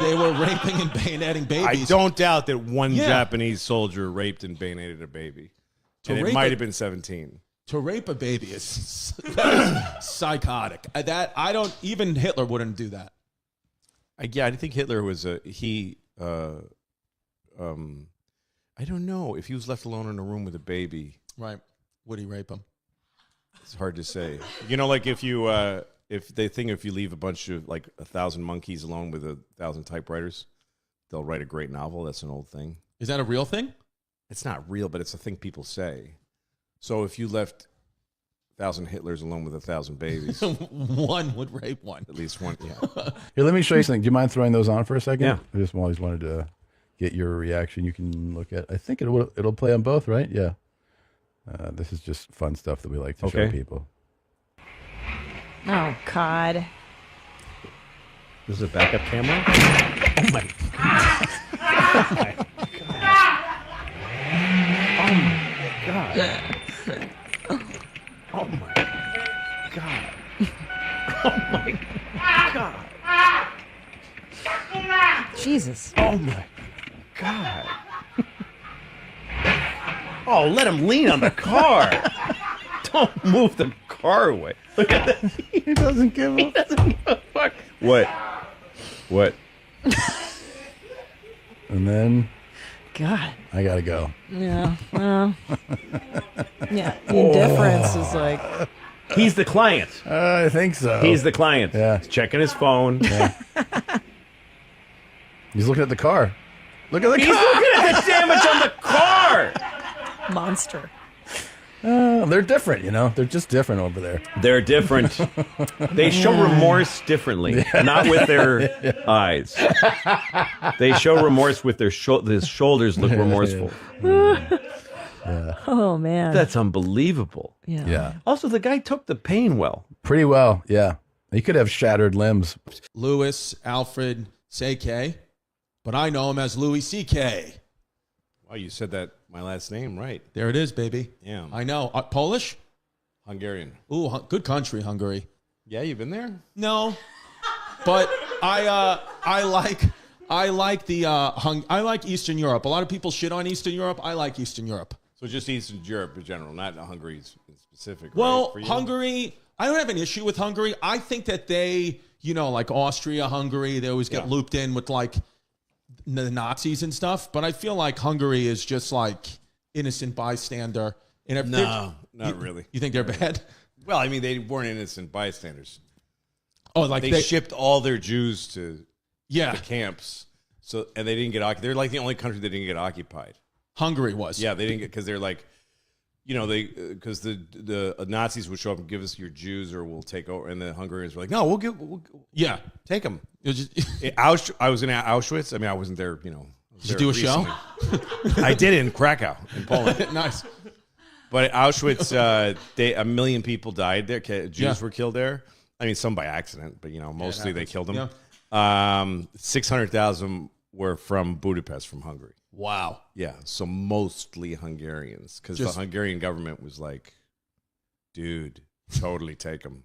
Speaker 6: raping and bayoneting babies.
Speaker 2: I don't doubt that one Japanese soldier raped and bayoneted a baby. And it might have been 17.
Speaker 6: To rape a baby is psychotic. Even Hitler wouldn't do that.
Speaker 2: I think Hitler was I don't know. If he was left alone in a room with a baby,
Speaker 6: Right. Would he rape him?
Speaker 2: it's hard to say. You know, like if you leave a bunch of like 1,000 monkeys alone with 1,000 typewriters, they'll write a great novel. That's an old thing.
Speaker 6: Is that a real thing?
Speaker 2: It's not real, but it's a thing people say. So if you left 1,000 Hitlers alone with 1,000 babies,
Speaker 6: one would rape one.
Speaker 2: At least one. Yeah.
Speaker 10: Here, let me show you something. Do you mind throwing those on for a second?
Speaker 2: Yeah.
Speaker 10: I just always wanted to get your reaction. You can look at. I think it'll play on both, right? Yeah. This is just fun stuff that we like to show people.
Speaker 11: Oh, God.
Speaker 4: This is a backup camera? Oh, my God. Oh, my God. Oh, my God. Oh, my God.
Speaker 11: Jesus.
Speaker 4: Oh, my God. Oh, let him lean on the car. Don't move the car away. Look at that.
Speaker 10: He doesn't give
Speaker 4: He doesn't give a fuck. What?
Speaker 10: And then
Speaker 11: God.
Speaker 10: I gotta go.
Speaker 11: Yeah. Well. Yeah. The indifference is like.
Speaker 4: He's the client.
Speaker 10: I think so.
Speaker 4: He's the client.
Speaker 10: Yeah.
Speaker 4: He's checking his phone.
Speaker 10: Yeah. He's looking at the car. Look at the car.
Speaker 4: He's looking at the damage on the car.
Speaker 11: Monster.
Speaker 10: They're different, you know. They're just different over there.
Speaker 4: They're different. They show remorse differently, not with their eyes. They show remorse with their shoulders look remorseful.
Speaker 10: Yeah.
Speaker 11: Oh, man.
Speaker 4: That's unbelievable.
Speaker 11: Yeah.
Speaker 10: Yeah.
Speaker 4: Also, the guy took the pain well.
Speaker 10: Pretty well, yeah. He could have shattered limbs.
Speaker 6: Louis Alfred C.K., but I know him as Louis C.K.
Speaker 2: Wow, you said that my last name right.
Speaker 6: There it is, baby.
Speaker 2: Yeah.
Speaker 6: I know. Polish?
Speaker 2: Hungarian.
Speaker 6: Ooh, good country, Hungary.
Speaker 2: Yeah, you've been there?
Speaker 6: No, but I like Eastern Europe. A lot of people shit on Eastern Europe. I like Eastern Europe.
Speaker 2: So just Eastern Europe in general, not Hungary in specific.
Speaker 6: Well,
Speaker 2: right, for you?
Speaker 6: Hungary, I don't have an issue with Hungary. I think that they, like Austria, Hungary, they always get looped in with like the Nazis and stuff. But I feel like Hungary is just like innocent bystander. And if
Speaker 2: no, not really.
Speaker 6: You think they're bad?
Speaker 2: Well, I mean, they weren't innocent bystanders.
Speaker 6: Oh, like
Speaker 2: they shipped all their Jews to
Speaker 6: the
Speaker 2: camps. So, and they didn't get occupied. They're like the only country that didn't get occupied.
Speaker 6: Hungary was.
Speaker 2: Yeah, they didn't get, because they're like, because the Nazis would show up and give us your Jews or we'll take over. And the Hungarians were like, no, we'll take them. I was in Auschwitz. I mean, I wasn't there,
Speaker 6: Did you do a show?
Speaker 2: I did it in Krakow, in Poland.
Speaker 6: Nice.
Speaker 2: But at Auschwitz, 1 million people died there. Jews were killed there. I mean, some by accident, but mostly they killed them.
Speaker 6: Yeah.
Speaker 2: 600,000 were from Budapest, from Hungary.
Speaker 6: Wow.
Speaker 2: Yeah, so mostly Hungarians, because the Hungarian government was like, dude, totally take them.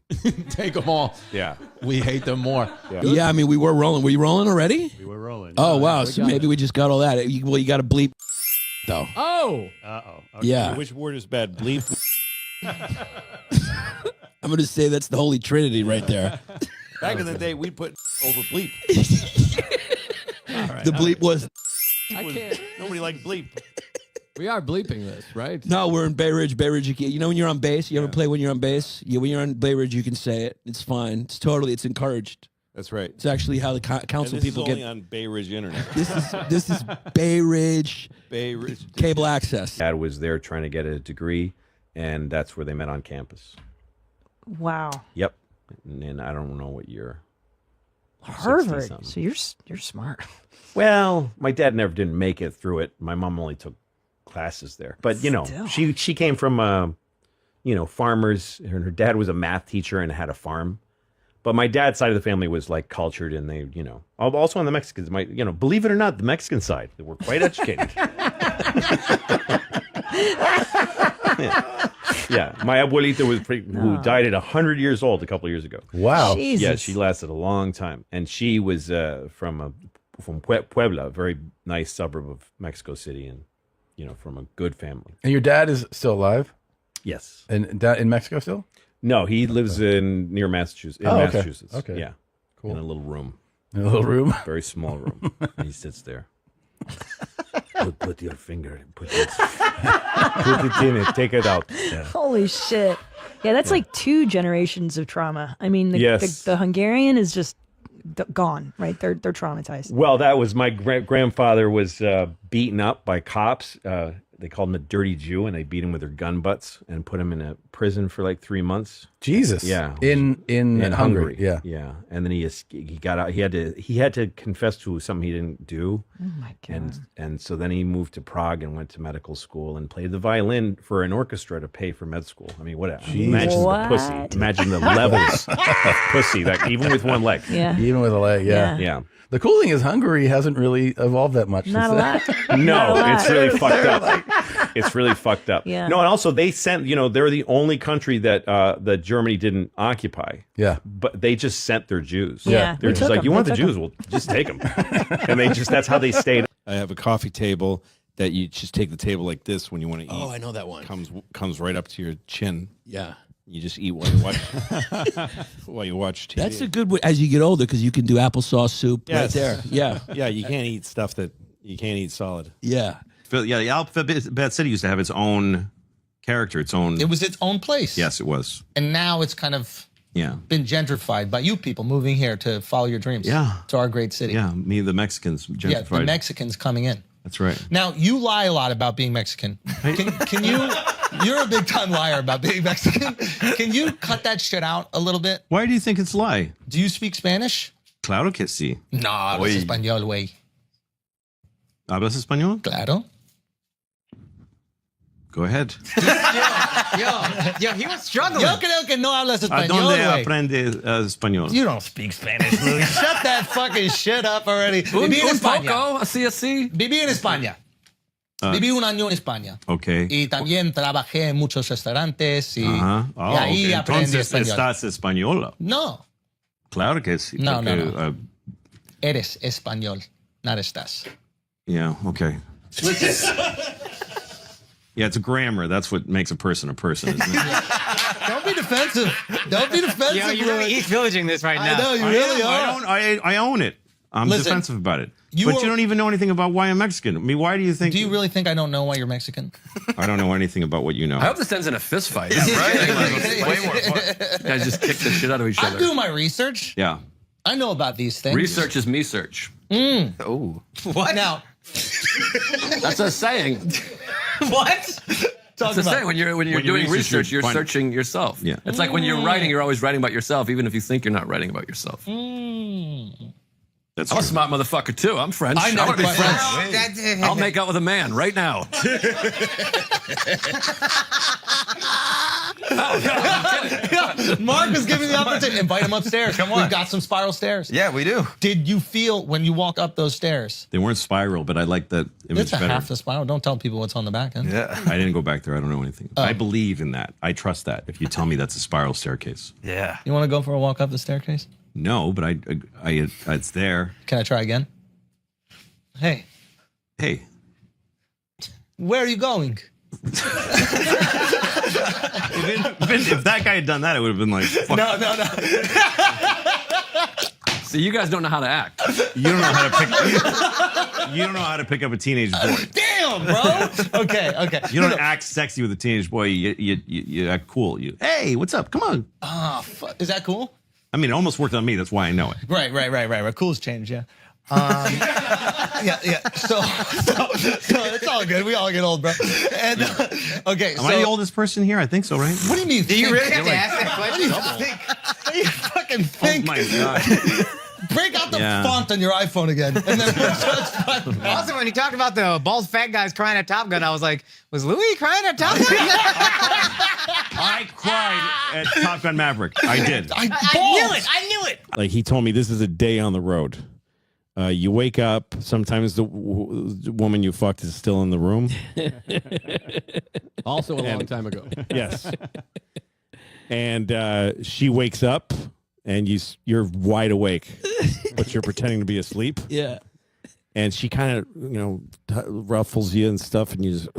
Speaker 6: Take them all.
Speaker 2: Yeah.
Speaker 6: We hate them more.
Speaker 12: Yeah, I mean, we were rolling. Were you rolling already?
Speaker 4: We were rolling.
Speaker 12: Oh, wow. So maybe we just got all that. Well, you got to bleep, though.
Speaker 9: Oh.
Speaker 4: Uh-oh. Okay.
Speaker 12: Yeah.
Speaker 4: Which word is bad? Bleep?
Speaker 12: I'm going to say that's the Holy Trinity right there.
Speaker 2: Back in the day, we put over bleep.
Speaker 12: The bleep was...
Speaker 9: I can't.
Speaker 4: Nobody liked bleep.
Speaker 9: We are bleeping this, right?
Speaker 12: No, we're in Bay Ridge. Bay Ridge, you know when you're on bass? You ever play when you're on bass? Yeah, when you're on Bay Ridge, you can say it. It's fine. It's encouraged.
Speaker 2: That's right.
Speaker 12: It's actually how the council
Speaker 2: and this
Speaker 12: people
Speaker 2: is only
Speaker 12: get...
Speaker 2: on Bay Ridge Internet.
Speaker 12: This is Bay Ridge, cable access.
Speaker 4: Dad was there trying to get a degree, and that's where they met on campus.
Speaker 11: Wow.
Speaker 4: Yep. And I don't know what year.
Speaker 11: Harvard. So you're smart.
Speaker 4: Well, my dad didn't make it through it. My mom only took classes there. But,
Speaker 11: Still.
Speaker 4: she came from, farmers. Her dad was a math teacher and had a farm. But my dad's side of the family was like cultured, and they, also on the Mexicans, believe it or not, the Mexican side, they were quite educated. Yeah, my abuelita who died at 100 years old a couple of years ago.
Speaker 10: Wow.
Speaker 11: Jesus.
Speaker 4: Yeah, she lasted a long time, and she was from Puebla, a very nice suburb of Mexico City, and from a good family.
Speaker 10: And your dad is still alive?
Speaker 4: Yes.
Speaker 10: And in Mexico still?
Speaker 4: No, he lives near Massachusetts. Massachusetts.
Speaker 10: Okay.
Speaker 4: Yeah.
Speaker 10: Cool.
Speaker 4: In a little room.
Speaker 10: In a little room?
Speaker 4: Very small room. And he sits there.
Speaker 7: put your finger, put it in it, take it out. Yeah.
Speaker 11: Holy shit. Yeah, that's like 2 generations of trauma. I mean, the Hungarian is just gone, right? They're traumatized.
Speaker 7: Well, that was my grandfather was beaten up by cops. They called him a dirty Jew, and they beat him with their gun butts and put him in a prison for like 3 months.
Speaker 10: Jesus.
Speaker 7: Yeah.
Speaker 10: In Hungary. Yeah.
Speaker 7: Yeah. And then he got out. He had to confess to something he didn't do.
Speaker 11: Oh my God.
Speaker 7: And so then he moved to Prague and went to medical school and played the violin for an orchestra to pay for med school. I mean, what? Imagine the pussy. Imagine the levels of pussy. Like even with one leg.
Speaker 11: Yeah.
Speaker 10: Even with a leg. Yeah.
Speaker 7: Yeah.
Speaker 10: The cool thing is Hungary hasn't really evolved that much.
Speaker 11: Not a lot.
Speaker 7: No, it's really fucked up. It's really fucked up.
Speaker 11: Yeah.
Speaker 7: No, and also they sent, they're the only country that that Germany didn't occupy.
Speaker 10: Yeah.
Speaker 7: But they just sent their Jews.
Speaker 11: Yeah.
Speaker 7: They're just like, you want the Jews? Well, just take them. And that's how they stayed.
Speaker 2: I have a coffee table that you just take the table like this when you want to eat.
Speaker 12: Oh, I know that one.
Speaker 2: Comes right up to your chin.
Speaker 12: Yeah.
Speaker 2: You just eat while you watch while you watch TV.
Speaker 12: That's a good way as you get older because you can do applesauce soup right there. Yeah.
Speaker 2: Yeah, you can't eat stuff that you can't eat solid.
Speaker 12: Yeah.
Speaker 7: Yeah, the Alphabet City used to have its own character, its own.
Speaker 13: It was its own place.
Speaker 7: Yes, it was.
Speaker 13: And now it's kind of
Speaker 7: Yeah.
Speaker 13: been gentrified by you people moving here to follow your dreams.
Speaker 7: Yeah.
Speaker 13: To our great city.
Speaker 7: Yeah, the Mexicans gentrified.
Speaker 13: Yeah, the Mexicans coming in.
Speaker 7: That's right.
Speaker 13: Now, you lie a lot about being Mexican. Can you, you're a big time liar about being Mexican. Can you cut that shit out a little bit?
Speaker 7: Why do you think it's a lie?
Speaker 13: Do you speak Spanish?
Speaker 7: Claro que sí.
Speaker 13: No, hablas español, güey.
Speaker 7: ¿Hablas español?
Speaker 13: Claro.
Speaker 7: Go ahead.
Speaker 8: Yo, he was struggling.
Speaker 13: Yo creo que no hablas
Speaker 7: ¿A
Speaker 13: español,
Speaker 7: dónde
Speaker 13: güey.
Speaker 7: aprende español?
Speaker 13: You don't speak Spanish, Louis. Shut that fucking shit up already. Viví en España.
Speaker 8: CSC.
Speaker 13: Viví en España. Viví un año en España.
Speaker 7: Okay.
Speaker 13: Y también trabajé en muchos restaurantes y,
Speaker 7: Ajá.
Speaker 13: y ahí
Speaker 7: Okay.
Speaker 13: aprendí
Speaker 7: Entonces
Speaker 13: español.
Speaker 7: estás española.
Speaker 13: No,
Speaker 7: Claro que sí.
Speaker 13: No,
Speaker 7: porque,
Speaker 13: no. Eres español, not estás.
Speaker 7: Yeah, okay. Yeah, it's a grammar. That's what makes a person, isn't it?
Speaker 13: Don't be defensive. Don't be defensive.
Speaker 8: Yo, you're really East Villaging this right now.
Speaker 13: I know, you really are.
Speaker 7: I own it. I'm
Speaker 13: Listen,
Speaker 7: defensive about it.
Speaker 13: you
Speaker 7: But
Speaker 13: are-
Speaker 7: you don't even know anything about why I'm Mexican. I mean, why do you think...
Speaker 13: Do you really think I don't know why you're Mexican?
Speaker 7: I don't know anything about what you know.
Speaker 14: I hope this ends in a fist fight. Yeah, right? Way more fun. Guys just kick the shit out of each
Speaker 13: I'm
Speaker 14: other.
Speaker 13: doing my research.
Speaker 7: Yeah.
Speaker 13: I know about these things.
Speaker 14: Research is me search.
Speaker 13: Oh. What? Now,
Speaker 14: That's a saying.
Speaker 8: What?
Speaker 14: That's a saying. When you're doing research, you're searching yourself.
Speaker 7: Yeah.
Speaker 14: It's like when you're writing, you're always writing about yourself, even if you think you're not writing about yourself.
Speaker 7: That's
Speaker 14: I'm a
Speaker 7: true.
Speaker 14: smart motherfucker too. I'm French.
Speaker 13: I know,
Speaker 14: I want to be
Speaker 13: but-
Speaker 14: French. I'll make out with a man right now.
Speaker 13: Mark was giving the opportunity. Invite him upstairs.
Speaker 8: Come on.
Speaker 13: We've got some spiral stairs.
Speaker 8: Yeah, we do.
Speaker 13: Did you feel when you walked up those stairs?
Speaker 7: They weren't spiral, but I like that image
Speaker 13: It's a
Speaker 7: better.
Speaker 13: half the spiral. Don't tell people what's on the back end.
Speaker 8: Yeah.
Speaker 7: I didn't go back there. I don't know anything.
Speaker 13: Oh.
Speaker 7: I believe in that. I trust that. If you tell me that's a spiral staircase.
Speaker 8: Yeah.
Speaker 13: You want to go for a walk up the staircase?
Speaker 7: No, but I it's there.
Speaker 13: Can I try again? Hey,
Speaker 7: Hey,
Speaker 13: where are you going?
Speaker 7: if that guy had done that, it would have been like, fuck.
Speaker 13: No.
Speaker 14: See, you guys don't know how to act.
Speaker 7: You don't know how to pick. You don't know how to pick up a teenage boy.
Speaker 13: Damn, bro. Okay.
Speaker 7: You don't act sexy with a teenage boy. You act cool. Hey, what's up? Come on.
Speaker 13: Ah, fuck. Is that cool?
Speaker 7: I mean, it almost worked on me. That's why I know it.
Speaker 13: Right. Cool's changed, yeah. Yeah. So it's all good. We all get old, bro. And okay,
Speaker 7: Am I the oldest person here? I think so, right?
Speaker 13: What do you mean?
Speaker 8: Do you really have to ask that question?
Speaker 13: What do you fucking think?
Speaker 7: Oh my god.
Speaker 13: Break out the
Speaker 7: Yeah.
Speaker 13: font on your iPhone again, and then
Speaker 8: Also, when you talked about the bald fat guys crying at Top Gun, I was like, was Louis crying at Top Gun?
Speaker 7: I cried at Top Gun Maverick. I did.
Speaker 8: I knew it.
Speaker 2: Like he told me, this is a day on the road. You wake up. Sometimes the woman you fucked is still in the room.
Speaker 9: Also a long time ago.
Speaker 2: Yes. And she wakes up, and you're wide awake, but you're pretending to be asleep.
Speaker 12: Yeah.
Speaker 2: And she kind of, ruffles you and stuff, and you just,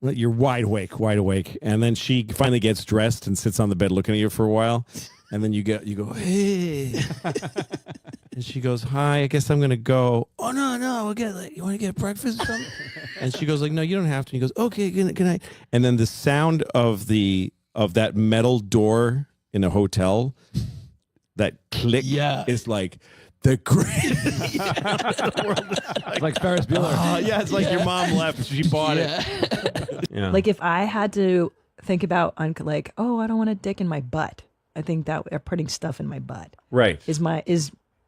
Speaker 2: you're wide awake. And then she finally gets dressed and sits on the bed looking at you for a while. And then you go, hey. And she goes, hi, I guess I'm going to go. Oh, no, we'll get, like, you want to get breakfast or something? And she goes, like, no, you don't have to. And he goes, okay, good night. And then the sound of that metal door in a hotel, that click is like the greatest
Speaker 9: like Ferris Bueller.
Speaker 2: Yeah, it's like your mom left. She bought it. Yeah.
Speaker 11: Like if I had to think about like, oh, I don't want a dick in my butt. I think that putting stuff in my butt,
Speaker 7: right,
Speaker 11: is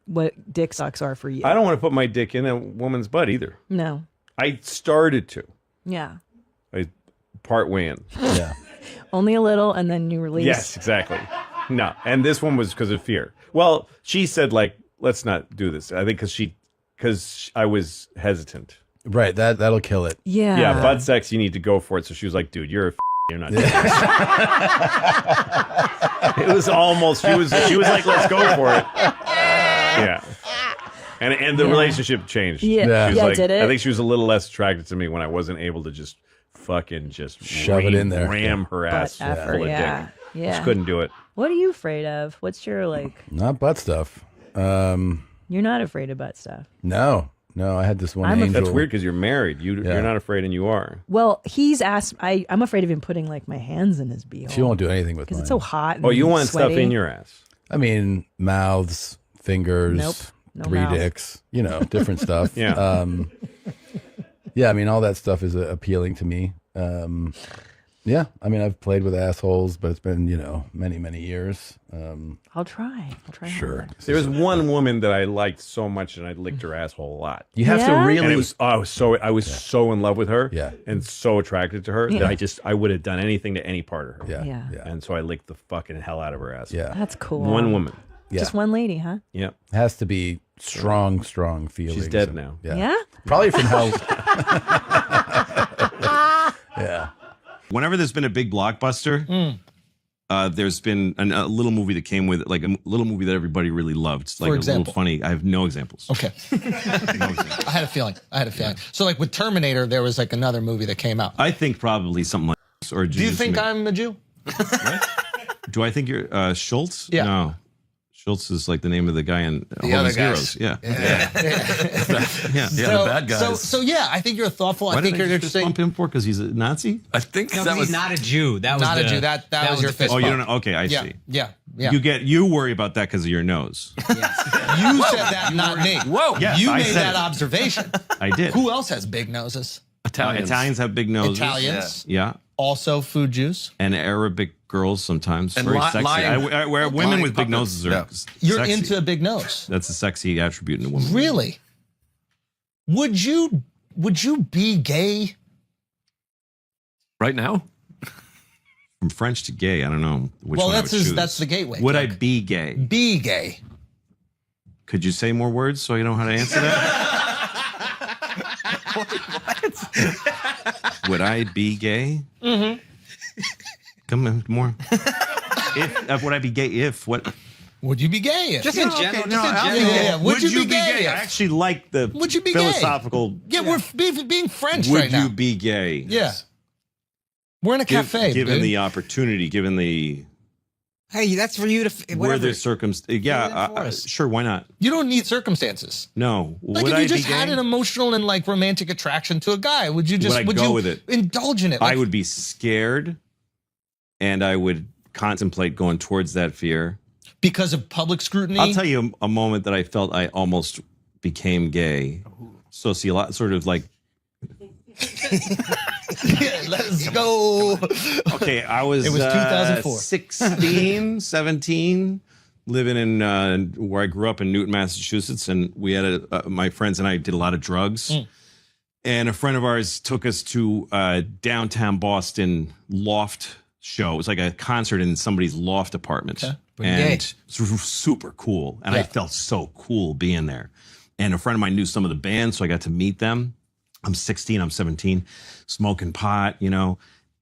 Speaker 11: what dick sucks are for you.
Speaker 7: I don't want to put my dick in a woman's butt either.
Speaker 11: No.
Speaker 7: I started to.
Speaker 11: Yeah.
Speaker 7: I part way in.
Speaker 10: Yeah.
Speaker 11: Only a little, and then you release.
Speaker 7: Yes, exactly. No, and this one was because of fear. Well, she said like, let's not do this. I think because I was hesitant.
Speaker 10: Right. That'll kill it.
Speaker 11: Yeah.
Speaker 7: Yeah. Butt sex, you need to go for it. So she was like, dude, you're not. Doing this. It was almost. She was like, let's go for it. Yeah. And the relationship changed.
Speaker 11: Yeah.
Speaker 7: She was like,
Speaker 11: did it?
Speaker 7: I think she was a little less attracted to me when I wasn't able to just fucking
Speaker 10: shove it in there,
Speaker 7: ram her ass full of dick.
Speaker 11: Yeah.
Speaker 7: Just couldn't do it.
Speaker 11: What are you afraid of? What's your like?
Speaker 10: Not butt stuff.
Speaker 11: You're not afraid of butt stuff.
Speaker 10: No. I had this one angel.
Speaker 7: That's weird because you're married. You're not afraid, and you are.
Speaker 11: Well, he's asked. I'm afraid of him putting like my hands in his beehole.
Speaker 10: She won't do anything with
Speaker 11: because
Speaker 10: mine.
Speaker 11: it's so hot. And
Speaker 7: you want
Speaker 11: sweaty.
Speaker 7: stuff in your ass?
Speaker 10: I mean, mouths, fingers,
Speaker 11: Nope. No
Speaker 10: three
Speaker 11: mouth.
Speaker 10: dicks. Different stuff.
Speaker 7: Yeah.
Speaker 10: Yeah. I mean, all that stuff is appealing to me. Yeah. I mean, I've played with assholes, but it's been many, many years.
Speaker 11: I'll try.
Speaker 10: Sure.
Speaker 11: hard.
Speaker 7: There was one woman that I liked so much, and I licked her asshole a lot.
Speaker 10: You have to really.
Speaker 7: And it was, I was so in love with her, and so attracted to her that I would have done anything to any part of her.
Speaker 10: Yeah.
Speaker 7: And so I licked the fucking hell out of her ass.
Speaker 10: Yeah.
Speaker 11: That's cool.
Speaker 7: One woman.
Speaker 10: Yeah.
Speaker 11: Just one lady, huh?
Speaker 7: Yeah.
Speaker 10: It has to be strong feelings.
Speaker 7: She's dead now.
Speaker 11: Yeah?
Speaker 10: Probably from how. Yeah.
Speaker 15: Whenever there's been a big blockbuster, there's been a little movie that came with it, like a little movie that everybody really loved. It's like
Speaker 13: For
Speaker 15: a
Speaker 13: example?
Speaker 15: little funny. I have no examples.
Speaker 13: Okay. I had a feeling. So like with Terminator, there was like another movie that came out.
Speaker 15: I think probably something like this. Or
Speaker 13: Do you think I'm a Jew?
Speaker 15: Do I think you're Schultz?
Speaker 13: Yeah.
Speaker 15: No. Schultz is like the name of the guy in
Speaker 13: The other
Speaker 15: Homeless
Speaker 13: guys.
Speaker 15: Heroes. Yeah.
Speaker 14: Yeah, the bad guys.
Speaker 13: So yeah, I think you're thoughtful.
Speaker 15: Why
Speaker 13: I think
Speaker 15: did
Speaker 13: you're
Speaker 15: just
Speaker 13: interesting.
Speaker 15: bump him for? Because he's a Nazi?
Speaker 14: I think
Speaker 8: No,
Speaker 14: that
Speaker 8: 'cause
Speaker 14: was
Speaker 8: he's not a Jew. That was
Speaker 13: Not a
Speaker 8: the-
Speaker 13: Jew. That was your fist
Speaker 15: Oh, you
Speaker 13: bump.
Speaker 15: don't know? Okay, I see.
Speaker 13: Yeah.
Speaker 15: You worry about that because of your nose.
Speaker 13: You said that, not me.
Speaker 14: Whoa.
Speaker 15: Yes,
Speaker 13: You
Speaker 15: I
Speaker 13: made
Speaker 15: said
Speaker 13: that
Speaker 15: it.
Speaker 13: observation.
Speaker 15: I did.
Speaker 13: Who else has big noses?
Speaker 14: Italians.
Speaker 15: Italians have big noses.
Speaker 13: Italians.
Speaker 15: Yeah.
Speaker 13: Also food Jews.
Speaker 15: And Arabic girls sometimes.
Speaker 14: And
Speaker 15: Very sexy.
Speaker 14: lying-
Speaker 15: Women
Speaker 14: lying
Speaker 15: with big
Speaker 14: puppets.
Speaker 15: noses are
Speaker 14: Yeah.
Speaker 13: You're
Speaker 15: sexy.
Speaker 13: into a big nose.
Speaker 15: That's a sexy attribute in a woman.
Speaker 13: Really? Would you be gay?
Speaker 14: Right now?
Speaker 15: From French to gay, I don't know which
Speaker 13: Well,
Speaker 15: one
Speaker 13: that's
Speaker 15: I would choose.
Speaker 13: that's the gateway.
Speaker 15: Would I be gay?
Speaker 13: Be gay?
Speaker 15: Could you say more words so I know how to answer that? Would I be gay?
Speaker 13: Mm-hmm.
Speaker 15: Come on, more. Would I be gay if what?
Speaker 13: Would you be gay?
Speaker 8: Just in general.
Speaker 15: Okay,
Speaker 8: Just in
Speaker 15: I'll be
Speaker 8: general.
Speaker 15: gay.
Speaker 13: Yeah, would you be gay?
Speaker 15: I actually like the
Speaker 13: Would you be gay?
Speaker 15: philosophical.
Speaker 13: Yeah, we're being French
Speaker 15: Would
Speaker 13: right now.
Speaker 15: you be gay?
Speaker 13: Yeah. We're in a cafe.
Speaker 15: Given
Speaker 13: dude.
Speaker 15: the opportunity, given the
Speaker 8: Hey, that's for you to.
Speaker 15: where
Speaker 8: Whatever.
Speaker 15: the circumstance. Yeah, sure. Why not?
Speaker 13: You don't need circumstances.
Speaker 15: No.
Speaker 13: Like
Speaker 15: would
Speaker 13: if you
Speaker 15: I
Speaker 13: just
Speaker 15: be
Speaker 13: had
Speaker 15: gay?
Speaker 13: an emotional and like romantic attraction to a guy, would you just
Speaker 15: Would I go
Speaker 13: you
Speaker 15: with it?
Speaker 13: indulge in it?
Speaker 15: I
Speaker 13: Like,
Speaker 15: would be scared, and I would contemplate going towards that fear.
Speaker 13: because of public scrutiny.
Speaker 15: I'll tell you a moment that I felt I almost became gay. Sort of like.
Speaker 13: Let's go.
Speaker 15: Okay, I was.
Speaker 13: It was 2004.
Speaker 15: 16, 17, living in where I grew up in Newton, Massachusetts, and we had my friends and I did a lot of drugs. And a friend of ours took us to downtown Boston loft show. It was like a concert in somebody's loft apartment.
Speaker 13: Okay.
Speaker 15: And it was super cool. And I felt so cool being there. And a friend of mine knew some of the bands, so I got to meet them. I'm 16, I'm 17, smoking pot,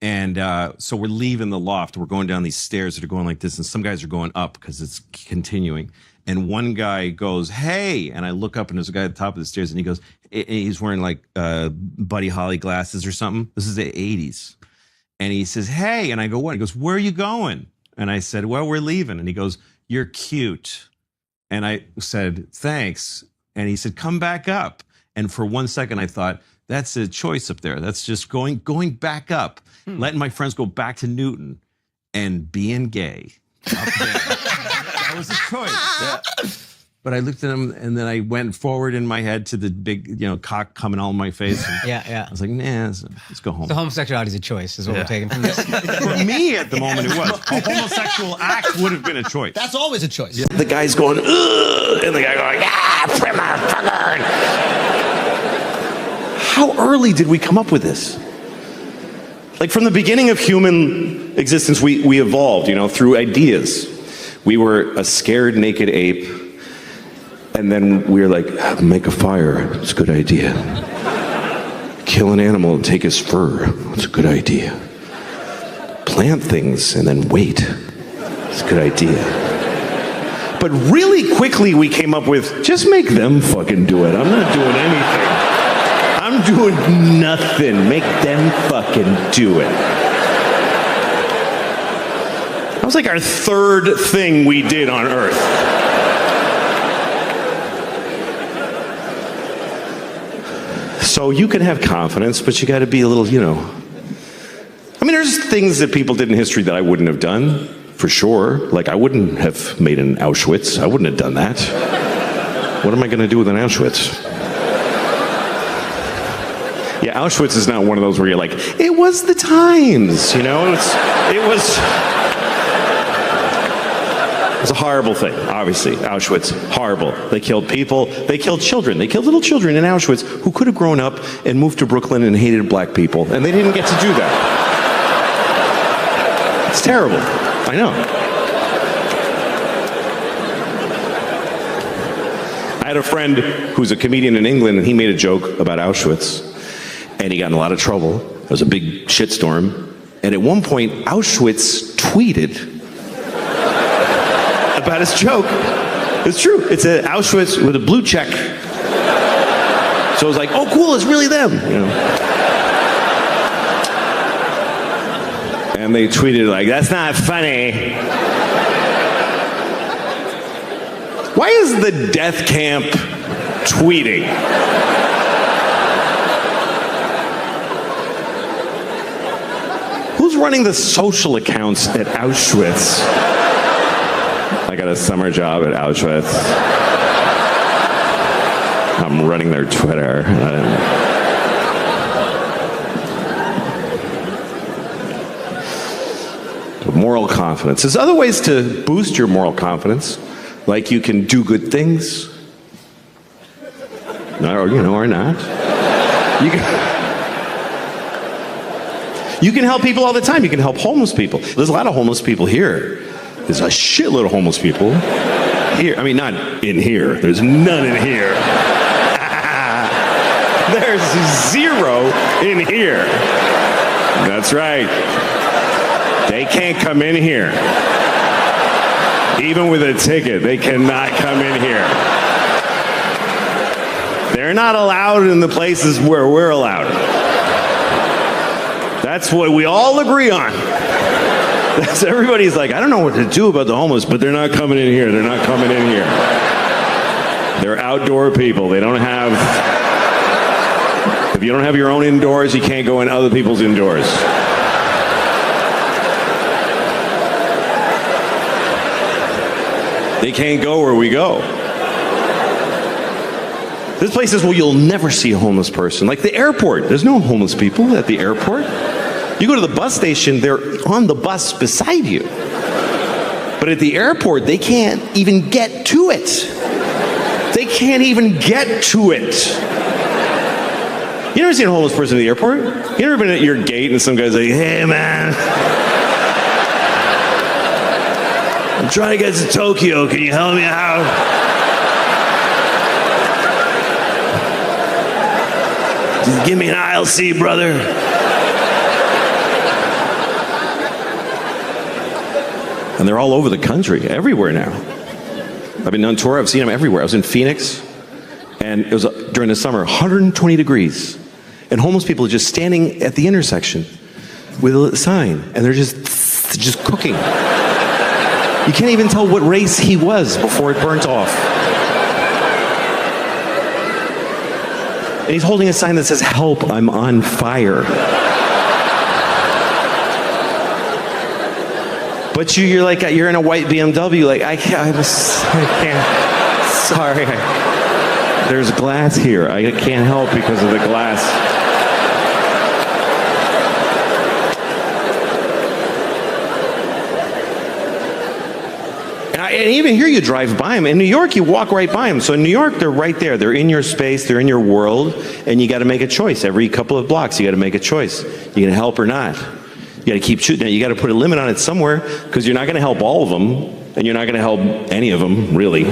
Speaker 15: And so we're leaving the loft. We're going down these stairs that are going like this. And some guys are going up because it's continuing. And one guy goes, hey. And I look up and there's a guy at the top of the stairs. And he goes, he's wearing like Buddy Holly glasses or something. This is the 80s. And he says, hey. And I go, what? He goes, where are you going? And I said, well, we're leaving. And he goes, you're cute. And I said, thanks. And he said, come back up. And for 1 second, I thought, that's a choice up there. That's just going back up, letting my friends go back to Newton and being gay up there. That was a choice. Yeah. But I looked at him, and then I went forward in my head to the big, cock coming all in my face. And I was like, nah, let's go home.
Speaker 8: So homosexuality is a choice, is what we're taking from this.
Speaker 15: For me, at the moment, it was. A homosexual act would have been a choice.
Speaker 13: That's always a choice.
Speaker 1: Yeah. The guy's going, ugh, and the guy going, primer, fucker. How early did we come up with this? Like from the beginning of human existence, we evolved, through ideas. We were a scared naked ape, and then we were like, make a fire, it's a good idea. Kill an animal and take his fur, it's a good idea. Plant things and then wait, it's a good idea. But really quickly we came up with, just make them fucking do it. I'm not doing anything. I'm doing nothing. Make them fucking do it. That was like our third thing we did on Earth. So you can have confidence, but you got to be a little, I mean, there's things that people did in history that I wouldn't have done, for sure. Like, I wouldn't have made an Auschwitz. I wouldn't have done that. What am I going to do with an Auschwitz? Yeah, Auschwitz is not one of those where you're like, it was the times, It was a horrible thing, obviously. Auschwitz, horrible. They killed people. They killed children. They killed little children in Auschwitz who could have grown up and moved to Brooklyn and hated black people, and they didn't get to do that. It's terrible. I know. I had a friend who's a comedian in England, and he made a joke about Auschwitz, and he got in a lot of trouble. There was a big shitstorm, and at one point, Auschwitz tweeted about his joke. It's true. It's an Auschwitz with a blue check. So it was like, oh, cool, it's really them. And they tweeted like, that's not funny. Why is the death camp tweeting? Who's running the social accounts at Auschwitz? I got a summer job at Auschwitz. I'm running their Twitter. Moral confidence. There's other ways to boost your moral confidence. Like you can do good things. Or not. You can help people all the time. You can help homeless people. There's a lot of homeless people here. There's a shitload of homeless people here. I mean, not in here. There's none in here. There's zero in here. That's right. They can't come in here. Even with a ticket, they cannot come in here. They're not allowed in the places where we're allowed. That's what we all agree on. Everybody's like, I don't know what to do about the homeless, but they're not coming in here. They're not coming in here. They're outdoor people. They don't have... If you don't have your own indoors, you can't go in other people's indoors. They can't go where we go. There's places where you'll never see a homeless person. Like the airport. There's no homeless people at the airport. You go to the bus station, they're on the bus beside you. But at the airport, they can't even get to it. They can't even get to it. You never seen a homeless person at the airport? You never been at your gate and some guy's like, hey man, I'm trying to get to Tokyo, can you help me out? Just give me an aisle seat, brother. And they're all over the country, everywhere now. I've been on tour, I've seen them everywhere. I was in Phoenix, and it was during the summer, 120 degrees. And homeless people are just standing at the intersection with a sign, and they're just cooking.
Speaker 2: You can't even tell what race he was before it burnt off. And he's holding a sign that says, "Help, I'm on fire." But you're in a white BMW, like, I can't, sorry. There's glass here. I can't help because of the glass. And even here you drive by them. In New York, you walk right by them. So in New York, they're right there. They're in your space. They're in your world. And you got to make a choice. Every couple of blocks, you got to make a choice. You going to help or not? You got to keep shooting. You got to put a limit on it somewhere because you're not going to help all of them. And you're not going to help any of them, really,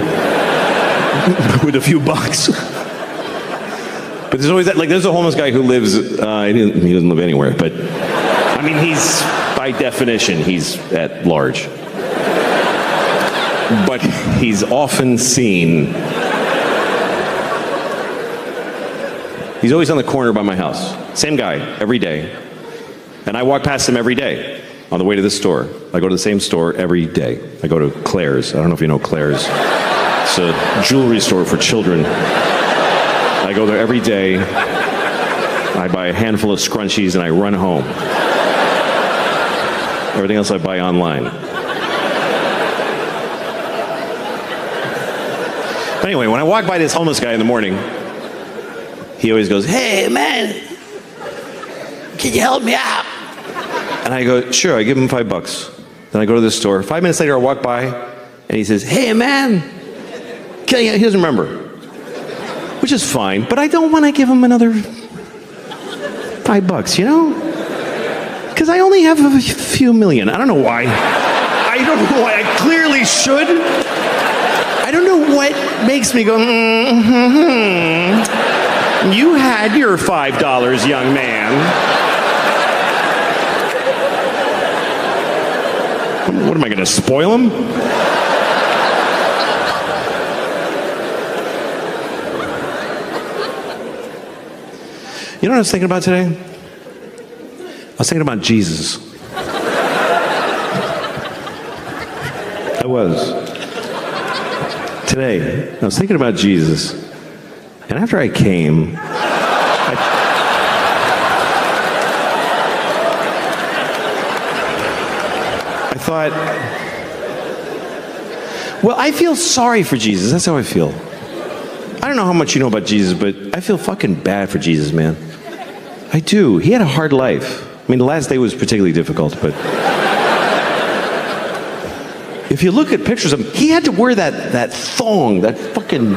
Speaker 2: with a few bucks. But there's always that, like, there's a homeless guy who lives, he doesn't live anywhere. But, I mean, he's, by definition, he's at large. But he's often seen. He's always on the corner by my house. Same guy, every day. And I walk past him every day on the way to the store. I go to the same store every day. I go to Claire's. I don't know if you know Claire's. It's a jewelry store for children. I go there every day. I buy a handful of scrunchies and I run home. Everything else I buy online. But anyway, when I walk by this homeless guy in the morning, he always goes, "Hey, man, can you help me out?" And I go, "Sure." I give him $5. Then I go to the store. 5 minutes later, I walk by, and he says, "Hey, man, he doesn't remember," which is fine, but I don't want to give him another $5, you know? Because I only have a few million. I don't know why. I don't know why. I clearly should. I don't know what makes me go, You had your $5, young man. What am I going to spoil him? You know what I was thinking about today? I was thinking about Jesus. I was. Today, I was thinking about Jesus. And after I came, I thought, well, I feel sorry for Jesus. That's how I feel. I don't know how much you know about Jesus, but I feel fucking bad for Jesus, man. I do. He had a hard life. I mean, the last day was particularly difficult, but if you look at pictures of him, he had to wear that thong, that fucking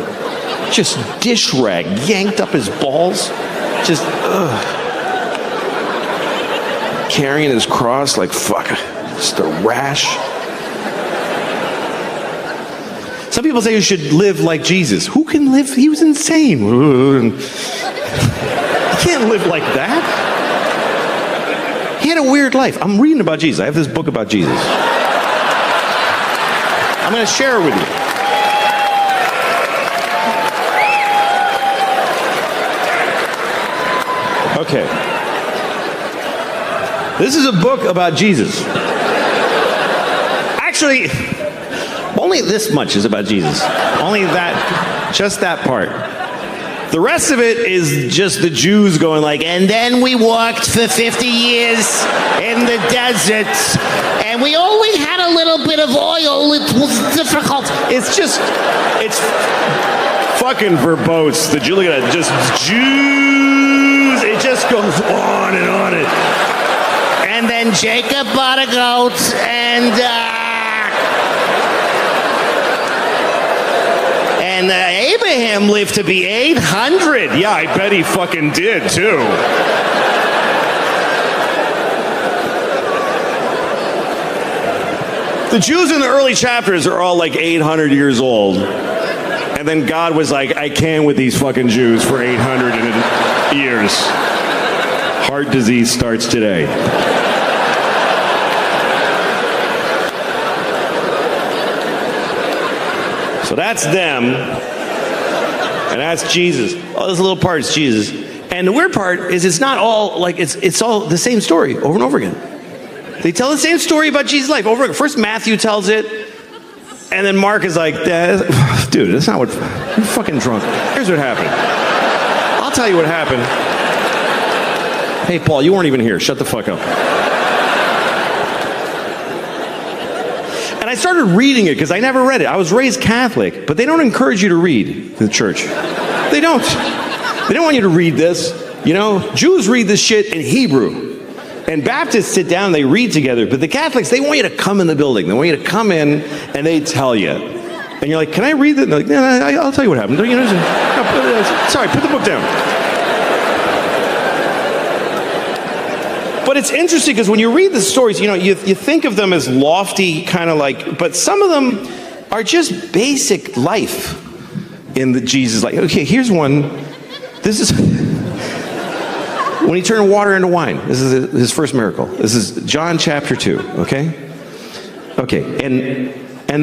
Speaker 2: just dish rag yanked up his balls. Just, carrying his cross like, fuck, just a rash. Some people say you should live like Jesus. Who can live? He was insane. You can't live like that. He had a weird life. I'm reading about Jesus. I have this book about Jesus. I'm going to share it with you. Okay. This is a book about Jesus. Actually, only this much is about Jesus. Only that, just that part. The rest of it is just the Jews going like, and then we walked for 50 years in the desert, and we only had a little bit of oil. It was difficult. It's fucking verbose. The Jew, look at it, just Jews. It just goes on and on. And then Jacob bought a goat, and Abraham lived to be 800. Yeah, I bet he fucking did, too. The Jews in the early chapters are all like 800 years old. And then God was like, I can't with these fucking Jews for 800 years. Heart disease starts today. So that's them, and that's Jesus. Oh, this little part is Jesus. And the weird part is it's not all, like, it's all the same story over and over again. They tell the same story about Jesus' life over and over. First Matthew tells it,
Speaker 1: And then Mark is like, dude, that's not what, you're fucking drunk. Here's what happened. I'll tell you what happened. Hey, Paul, you weren't even here. Shut the fuck up. And I started reading it because I never read it. I was raised Catholic, but they don't encourage you to read in the church. They don't. They don't want you to read this. You know, Jews read this shit in Hebrew. And Baptists sit down, they read together. But the Catholics, they want you to come in the building. They want you to come in and they tell you. And you're like, can I read it? And they're like, no, I'll tell you what happened. You know, sorry, put the book down. But it's interesting because when you read the stories, you know, you think of them as lofty, kind of like, but some of them are just basic life in the Jesus life. Okay, here's one. This is when he turned water into wine. This is his first miracle. This is John chapter 2, okay? Okay, and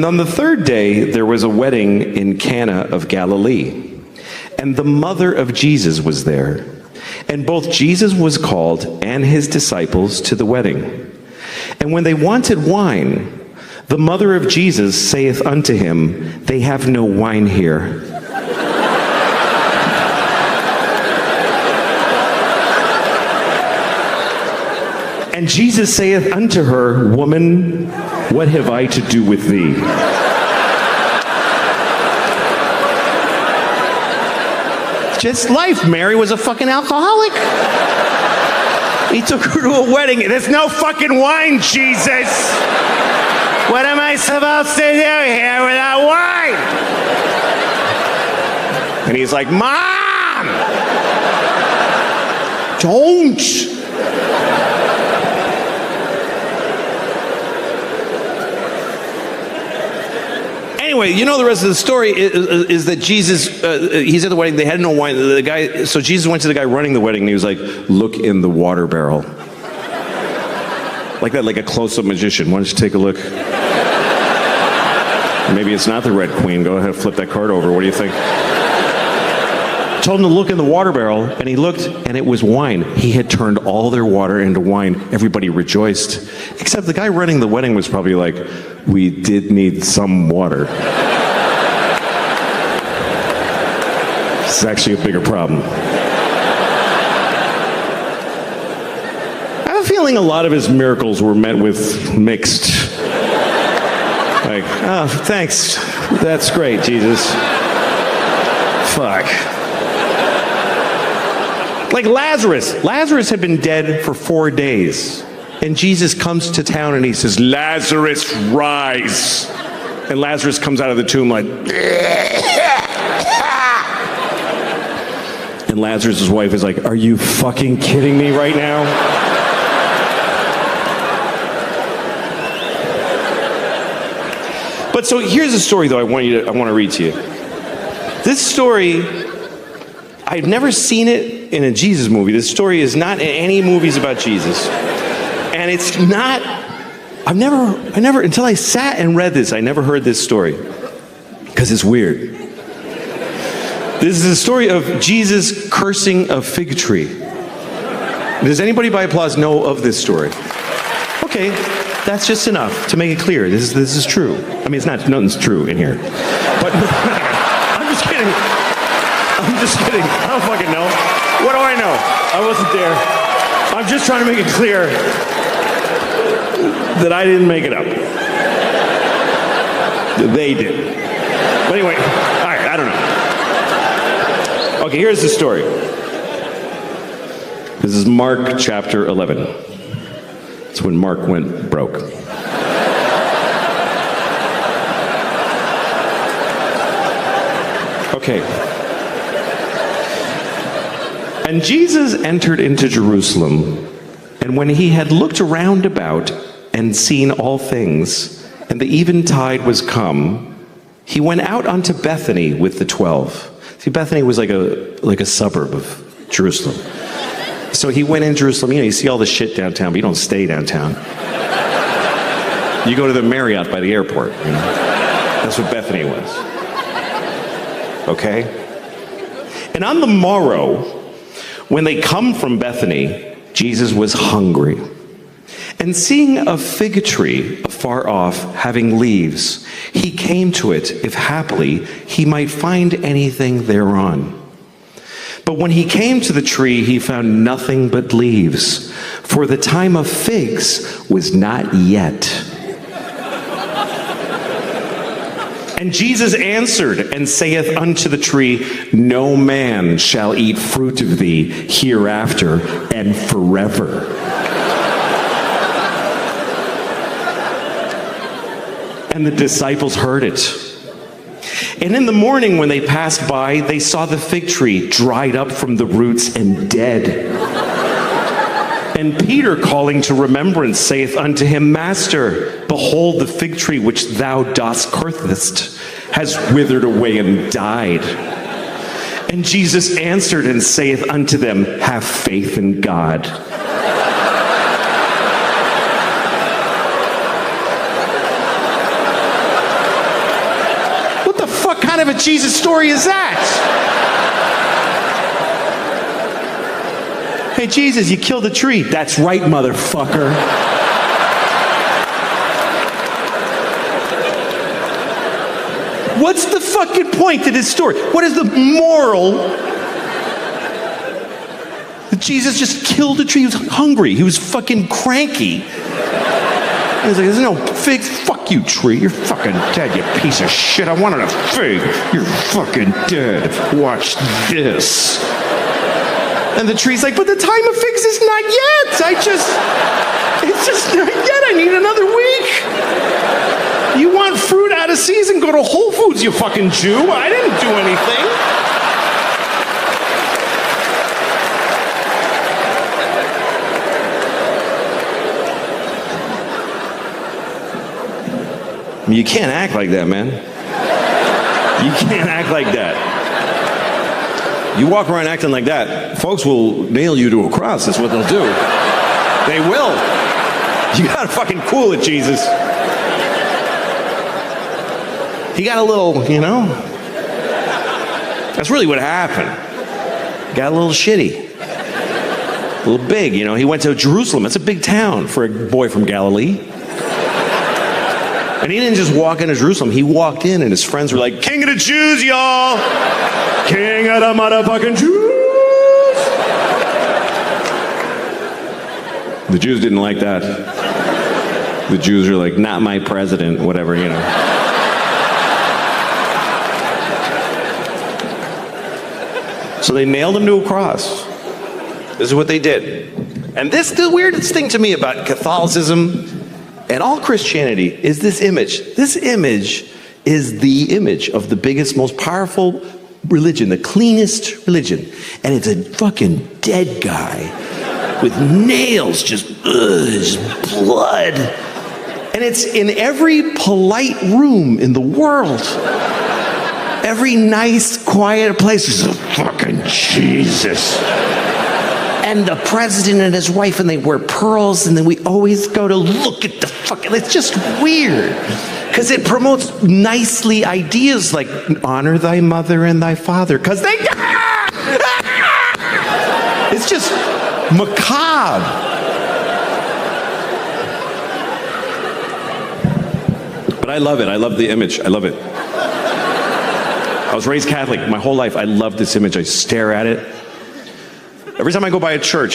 Speaker 1: on the third day, there was a wedding in Cana of Galilee, and the mother of Jesus was there. And both Jesus was called and his disciples to the wedding. And when they wanted wine, the mother of Jesus saith unto him, they have no wine here. And Jesus saith unto her, woman, what have I to do with thee? Just life. Mary was a fucking alcoholic. He took her to a wedding. There's no fucking wine, Jesus. What am I supposed to do here without wine? And he's like, Mom! Don't! Anyway, you know the rest of the story is that Jesus, he's at the wedding, they had no wine. So Jesus went to the guy running the wedding and he was like, look in the water barrel. Like that, like a close-up magician. Why don't you take a look? Maybe it's not the Red Queen. Go ahead, flip that card over. What do you think? Told him to look in the water barrel, and he looked, and it was wine. He had turned all their water into wine. Everybody rejoiced. Except the guy running the wedding was probably like, we did need some water. This is actually a bigger problem. I have a feeling a lot of his miracles were met with mixed. Like, oh, thanks. That's great, Jesus. Fuck. Like Lazarus. Lazarus had been dead for 4 days. And Jesus comes to town and he says, Lazarus, rise. And Lazarus comes out of the tomb like, and Lazarus' wife is like, are you fucking kidding me right now? But so here's a story though I want to read to you. This story, I've never seen it in a Jesus movie. This story is not in any movies about Jesus. And it's not, I never, until I sat and read this, I never heard this story. Because it's weird. This is the story of Jesus cursing a fig tree. Does anybody by applause know of this story? Okay, that's just enough to make it clear. This is true. I mean, nothing's true in here. But I'm just kidding. I'm just kidding. I don't fucking know. What do I know? I wasn't there. I'm just trying to make it clear that I didn't make it up. They did. But anyway, all right, I don't know. Okay, here's the story. This is Mark chapter 11. It's when Mark went broke. Okay. And Jesus entered into Jerusalem, and when he had looked around about and seen all things, and the eventide was come, he went out unto Bethany with the 12. See, Bethany was like a suburb of Jerusalem. So he went in Jerusalem. You know, you see all the shit downtown, but you don't stay downtown. You go to the Marriott by the airport. You know? That's what Bethany was. Okay? And on the morrow, when they come from Bethany, Jesus was hungry. And seeing a fig tree afar off having leaves, he came to it, if haply he might find anything thereon. But when he came to the tree, he found nothing but leaves, for the time of figs was not yet. And Jesus answered and saith unto the tree, No man shall eat fruit of thee hereafter and forever. And the disciples heard it. And in the morning when they passed by, they saw the fig tree dried up from the roots and dead. And Peter, calling to remembrance, saith unto him, Master, behold, the fig tree which thou dost cursest has withered away and died. And Jesus answered and saith unto them, Have faith in God. What kind of a Jesus story is that? Hey, Jesus, you killed a tree. That's right, motherfucker. What's the fucking point to this story? What is the moral? That Jesus just killed a tree. He was hungry. He was fucking cranky. He was like, there's no figs. Fuck you, tree. You're fucking dead, you piece of shit. I wanted a fig. You're fucking dead. Watch this. And the tree's like, but the time of figs is not yet. It's just not yet. I need another week. You want fruit out of season? Go to Whole Foods, you fucking Jew. I didn't do anything. You can't act like that, man. You can't act like that. You walk around acting like that, folks will nail you to a cross. That's what they'll do. They will. You gotta fucking cool it, Jesus. He got a little, that's really what happened. Got a little shitty. A little big, He went to Jerusalem. That's a big town for a boy from Galilee. And he didn't just walk into Jerusalem. He walked in and his friends were like, King of the Jews, y'all! King of the motherfucking Jews! The Jews didn't like that. The Jews were like, not my president, whatever, So they nailed him to a cross. This is what they did. And the weirdest thing to me about Catholicism and all Christianity is this image. This image is the image of the biggest, most powerful religion, the cleanest religion. And it's a fucking dead guy with nails, just blood. And it's in every polite room in the world. Every nice, quiet place is a fucking Jesus. And the president and his wife, and they wear pearls, and then we always go to look at the fucking, it's just weird. Because it promotes nicely ideas like honor thy mother and thy father. Because they, it's just macabre. But I love it. I love the image. I love it. I was raised Catholic my whole life. I love this image. I stare at it. Every time I go by a church,